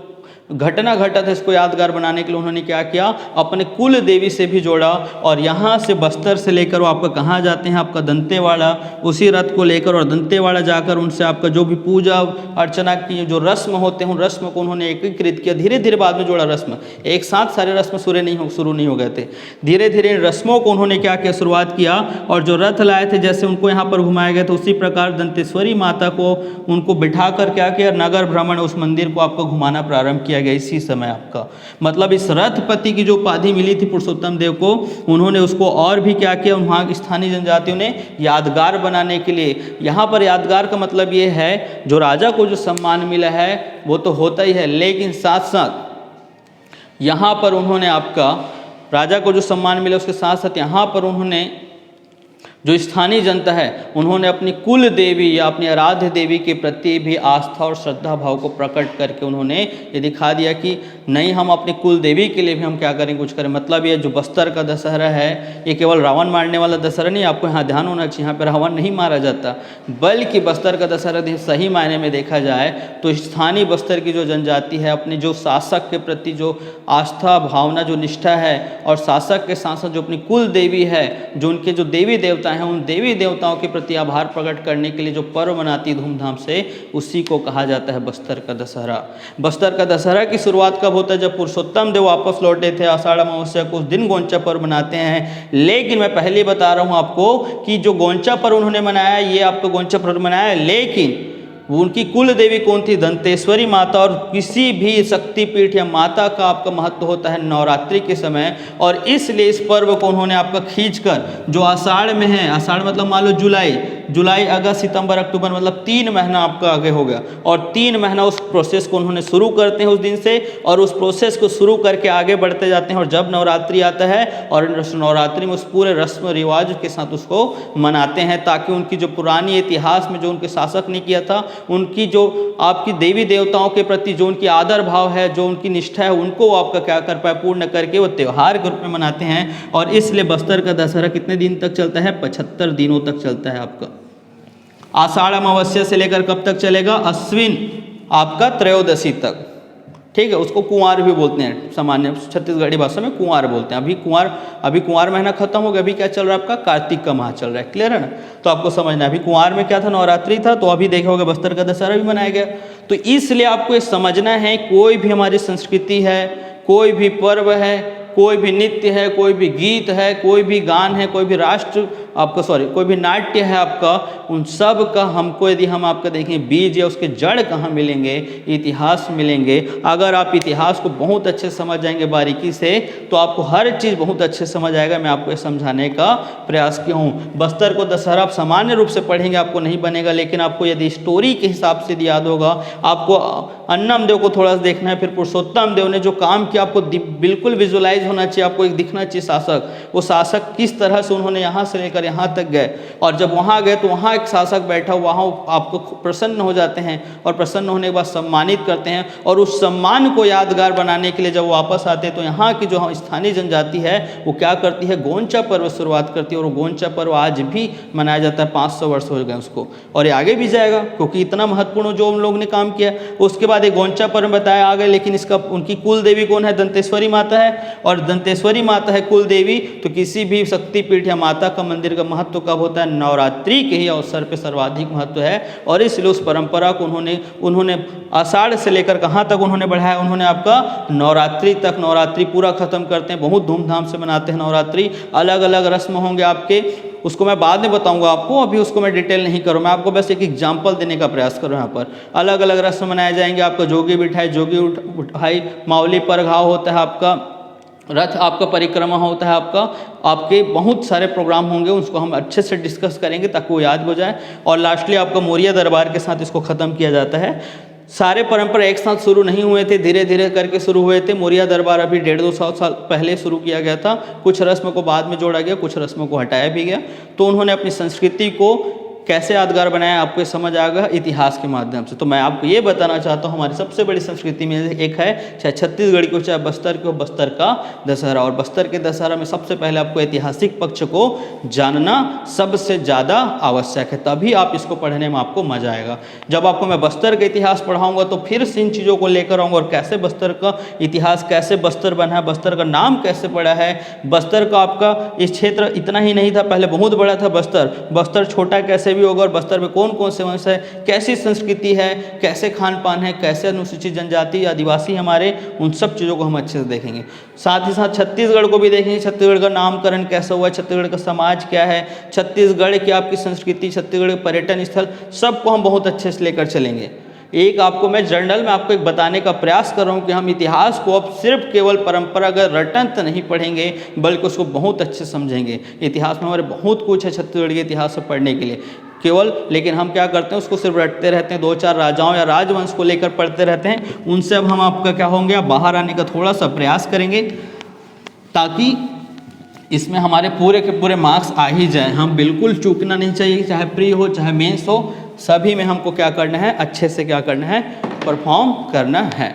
घटना घटा था, इसको यादगार बनाने के लिए उन्होंने क्या किया? अपने कुल देवी से भी जोड़ा, और यहाँ से बस्तर से लेकर वो आपका कहाँ जाते हैं? आपका दंतेवाड़ा, उसी रथ को लेकर, और दंतेवाड़ा जाकर उनसे आपका जो भी पूजा अर्चना की जो रस्म होते हैं, उन रस्म को उन्होंने एकीकृत किया। धीरे धीरे बाद में जोड़ा रस्म, एक साथ सारे रस्म शुरू नहीं हो गए थे। धीरे धीरे इन रस्मों को उन्होंने क्या किया? शुरुआत किया, और जो रथ लाए थे, जैसे उनको यहाँ पर घुमाया गया, तो उसी प्रकार दंतेश्वरी माता को उनको बिठाकर क्या किया? नगर भ्रमण, उस मंदिर को आपको घुमाना प्रारंभ किया गया इसी समय आपका। मतलब इस रथपति की जो उपाधि मिली थी पुरुषोत्तम देव को, उन्होंने उसको और भी क्या किया? वहाँ की स्थानीय जनजातियों ने यादगार बनाने के लिए, यहाँ पर यादगार का मतलब ये है, जो राजा को जो सम्मान मिला है वो तो होता ही है, लेकिन साथ साथ यहाँ पर उन्होंने आपका राजा को जो सम्मान मिला, उसके साथ साथ यहाँ पर उन्होंने जो स्थानीय जनता है, उन्होंने अपनी कुल देवी या अपनी आराध्य देवी के प्रति भी आस्था और श्रद्धा भाव को प्रकट करके उन्होंने ये दिखा दिया कि नहीं, हम अपनी कुल देवी के लिए भी हम क्या करें? कुछ करें। मतलब ये जो बस्तर का दशहरा है, ये केवल रावण मारने वाला दशहरा नहीं, आपको यहाँ ध्यान होना चाहिए, यहाँ पर रावण नहीं मारा जाता, बल्कि बस्तर का दशहरा सही मायने में देखा जाए तो स्थानीय बस्तर की जो जनजाति है, अपने जो शासक के प्रति जो आस्था भावना, जो निष्ठा है, और शासक के साथ साथ जो अपनी कुल देवी है, जो उनके जो देवी देवता हैं, उन देवी देवताओं के प्रति आभार प्रकट करने के लिए जो पर्व मनाती धूमधाम से, उसी को कहा जाता है बस्तर का दशहरा। बस्तर का दशहरा की शुरुआत कब होता है? जब पुरुषोत्तम देव वापस लौटे थे, आषाढ़ अमावस्या को, उस दिन गोंचा पर्व मनाते हैं। लेकिन मैं पहले ही बता रहा हूँ आपको कि जो गोंचा पर्व उन्होंने मनाया, ये आपको गोंचा पर्व मनाया, लेकिन उनकी कुल देवी कौन थी? दंतेश्वरी माता। और किसी भी शक्तिपीठ या माता का आपका महत्व होता है नवरात्रि के समय, और इसलिए इस पर्व को उन्होंने आपका खींचकर, जो आषाढ़ में है, आषाढ़ मतलब मान लो जुलाई अगस्त सितंबर अक्टूबर, मतलब 3 महीना आपका आगे हो गया, और 3 महीना उस प्रोसेस को उन्होंने शुरू करते हैं उस दिन से, और उस प्रोसेस को शुरू करके आगे बढ़ते जाते हैं। और जब नवरात्रि आता है, और नवरात्रि में उस पूरे रस्म रिवाज के साथ उसको मनाते हैं, ताकि उनकी जो पुरानी इतिहास में जो उनके शासक ने किया था, उनकी जो आपकी देवी देवताओं के प्रति जो उनकी आदर भाव है, जो उनकी निष्ठा है, उनको आपका क्या कर पाए? पूर्ण करके वो त्यौहार के रूप में मनाते हैं। और इसलिए बस्तर का दशहरा कितने दिन तक चलता है? 75 दिनों तक चलता है आपका। आषाढ़ अमावस्या से लेकर कब तक चलेगा? अश्विन आपका त्रयोदशी तक, ठीक है। उसको कुंवार भी बोलते हैं, सामान्य छत्तीसगढ़ी भाषा में कुंवार बोलते हैं। अभी कुंवार महीना खत्म हो गया, अभी क्या चल रहा है आपका? कार्तिक का माह चल रहा है, क्लियर है ना? तो आपको समझना है, अभी कुंवार में क्या था? नवरात्रि था। तो अभी देखा होगा बस्तर का दशहरा भी मनाया गया। तो इसलिए आपको ये समझना है, कोई भी हमारी संस्कृति है, कोई भी पर्व है, कोई भी नृत्य है, कोई भी गीत है, कोई भी गान है, कोई भी कोई भी नाट्य है आपका, उन सब का हमको, यदि हम आपका देखें बीज या उसके जड़ कहाँ मिलेंगे? इतिहास मिलेंगे। अगर आप इतिहास को बहुत अच्छे समझ जाएंगे बारीकी से, तो आपको हर चीज़ बहुत अच्छे समझ आएगा। मैं आपको ये समझाने का प्रयास किया हूँ। बस्तर को दशहरा आप सामान्य रूप से पढ़ेंगे, आपको नहीं बनेगा, लेकिन आपको यदि स्टोरी के हिसाब से याद होगा, आपको अन्नम देव को थोड़ा सा देखना है, फिर पुरुषोत्तम देव ने जो काम किया आपको बिल्कुल विजुलाइज विजुअलाइज होना चाहिए, आपको एक दिखना चाहिए शासक, वो शासक किस तरह से उन्होंने यहाँ से लेकर यहाँ तक गए, और जब वहाँ गए तो वहाँ एक शासक बैठा, वहाँ आपको प्रसन्न हो जाते हैं और प्रसन्न होने के बाद सम्मानित करते हैं, और उस सम्मान को यादगार बनाने के लिए जब वापस आते हैं तो यहाँ की जो स्थानीय जनजाति है वो क्या करती है, गोंचा पर्व शुरुआत करती है, और वो गोंचा पर्व आज भी मनाया जाता है, 500 वर्ष हो गए उसको, और ये आगे भी जाएगा क्योंकि इतना महत्वपूर्ण जो उन लोगों ने काम किया। उसके बाद एक गोंचा पर्व बताया आ गए, लेकिन इसका उनकी कुल देवी कौन है, दंतेश्वरी माता है, और दंतेश्वरी माता है कुल देवी, तो किसी भी शक्तिपीठ या माता का मंदिर का महत्व कब होता है, नवरात्रि के ही अवसर पर सर्वाधिक महत्व है, और इसलिए उस परंपरा को उन्होंने आषाढ़ से लेकर कहाँ तक उन्होंने बढ़ाया, उन्होंने आपका नवरात्रि तक, नवरात्रि पूरा खत्म करते हैं, बहुत धूमधाम से मनाते हैं नवरात्रि, अलग अलग रस्म होंगे आपके, उसको मैं बाद में बताऊंगा आपको, अभी उसको मैं डिटेल नहीं करूँ, मैं आपको बस एक एग्जांपल देने का प्रयास करूँ। यहाँ पर अलग अलग रस्म मनाए जाएंगे, आपका जोगी बिठाई, जोगी उठाई, मावली पर घाव होता है, आपका रथ आपका परिक्रमा होता है, आपके बहुत सारे प्रोग्राम होंगे, उसको हम अच्छे से डिस्कस करेंगे ताकि वो याद हो जाए, और लास्टली आपका मौर्य दरबार के साथ इसको ख़त्म किया जाता है। सारे परंपरा एक साथ शुरू नहीं हुए थे, धीरे धीरे करके शुरू हुए थे। मौर्य दरबार अभी 150-200 साल पहले शुरू किया गया था, कुछ रस्म को बाद में जोड़ा गया, कुछ रस्मों को हटाया भी गया, तो उन्होंने अपनी संस्कृति को कैसे यादगार बनाया आपको ये समझ आएगा इतिहास के माध्यम से। तो मैं आपको ये बताना चाहता हूँ हमारी सबसे बड़ी संस्कृति में एक है, चाहे छत्तीसगढ़ की हो चाहे बस्तर की हो, बस्तर का दशहरा, और बस्तर के दशहरा में सबसे पहले आपको ऐतिहासिक पक्ष को जानना सबसे ज़्यादा आवश्यक है, तभी आप इसको पढ़ने में आपको मजा आएगा। जब आपको मैं बस्तर का इतिहास पढ़ाऊँगा तो फिर से इन चीज़ों को लेकर आऊँगा, और कैसे बस्तर का इतिहास, कैसे बस्तर बना है, बस्तर का नाम कैसे पड़ा है, बस्तर का आपका इस क्षेत्र इतना ही नहीं था, पहले बहुत बड़ा था बस्तर छोटा कैसे भी होगा, और बस्तर में कौन कौन से वंश है, कैसी संस्कृति है, कैसे खान पान है, कैसे अनुसूचित जनजाति आदिवासी हमारे, उन सब चीज़ों को हम अच्छे से देखेंगे। साथ ही साथ छत्तीसगढ़ को भी देखेंगे, छत्तीसगढ़ का नामकरण कैसा हुआ है, छत्तीसगढ़ का समाज क्या है, छत्तीसगढ़ की आपकी संस्कृति, छत्तीसगढ़ के पर्यटन स्थल, सबको हम बहुत अच्छे से लेकर चलेंगे। एक आपको मैं जर्नल में आपको एक बताने का प्रयास कर रहा हूँ कि हम इतिहास को अब सिर्फ केवल परंपरागत रटंत नहीं पढ़ेंगे, बल्कि उसको बहुत अच्छे समझेंगे। इतिहास में हमारे बहुत कुछ है छत्तीसगढ़ के इतिहास में पढ़ने के लिए केवल, लेकिन हम क्या करते हैं उसको सिर्फ रटते रहते हैं, 2-4 राजाओं या राजवंश को लेकर पढ़ते रहते हैं। उनसे अब हम आपका क्या होंगे, अब बाहर आने का थोड़ा सा प्रयास करेंगे ताकि इसमें हमारे पूरे के पूरे मार्क्स आ ही जाए। हम बिल्कुल चूकना नहीं चाहिए, चाहे प्री हो चाहे मेंस हो, सभी में हमको क्या करना है, अच्छे से क्या करना है, परफॉर्म करना है।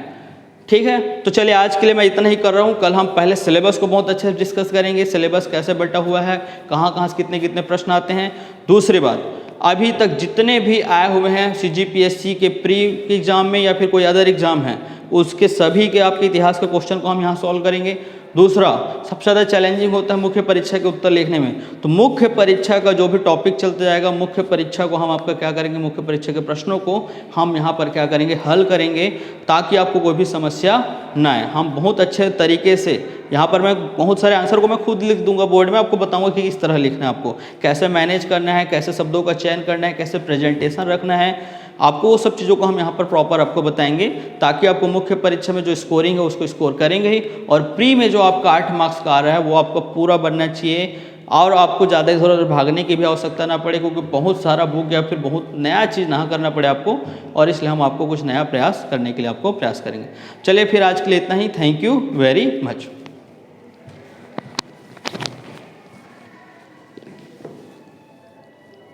ठीक है, तो चलिए आज के लिए मैं इतना ही कर रहा हूँ। कल हम पहले सिलेबस को बहुत अच्छे से डिस्कस करेंगे, सिलेबस कैसे बटा हुआ है, कहाँ कहाँ से कितने कितने प्रश्न आते हैं। दूसरी बात, अभी तक जितने भी आए हुए हैं CGPSC के प्री एग्ज़ाम में या फिर कोई अदर एग्ज़ाम है, उसके सभी के आपके इतिहास के क्वेश्चन को हम यहाँ सॉल्व करेंगे। दूसरा, सबसे ज़्यादा चैलेंजिंग होता है मुख्य परीक्षा के उत्तर लिखने में, तो मुख्य परीक्षा का जो भी टॉपिक चलते जाएगा, मुख्य परीक्षा को हम आपका क्या करेंगे, मुख्य परीक्षा के प्रश्नों को हम यहाँ पर क्या करेंगे, हल करेंगे, ताकि आपको कोई भी समस्या ना आए। हम बहुत अच्छे तरीके से यहाँ पर मैं बहुत सारे आंसर को मैं खुद लिख दूंगा बोर्ड में, आपको बताऊंगा कि किस तरह लिखना है, आपको कैसे मैनेज करना है, कैसे शब्दों का चयन करना है, कैसे प्रेजेंटेशन रखना है, आपको वो सब चीज़ों को हम यहाँ पर प्रॉपर आपको बताएंगे, ताकि आपको मुख्य परीक्षा में जो स्कोरिंग है उसको स्कोर करेंगे ही, और प्री में जो आपका 8 मार्क्स का आ रहा है वो आपका पूरा बनना चाहिए, और आपको ज़्यादा इधर उधर भागने की भी आवश्यकता ना पड़े, क्योंकि बहुत सारा बुक या फिर बहुत नया चीज़ ना करना पड़े आपको, और इसलिए हम आपको कुछ नया प्रयास करने के लिए आपको प्रयास करेंगे। चलिए फिर आज के लिए इतना ही, थैंक यू वेरी मच।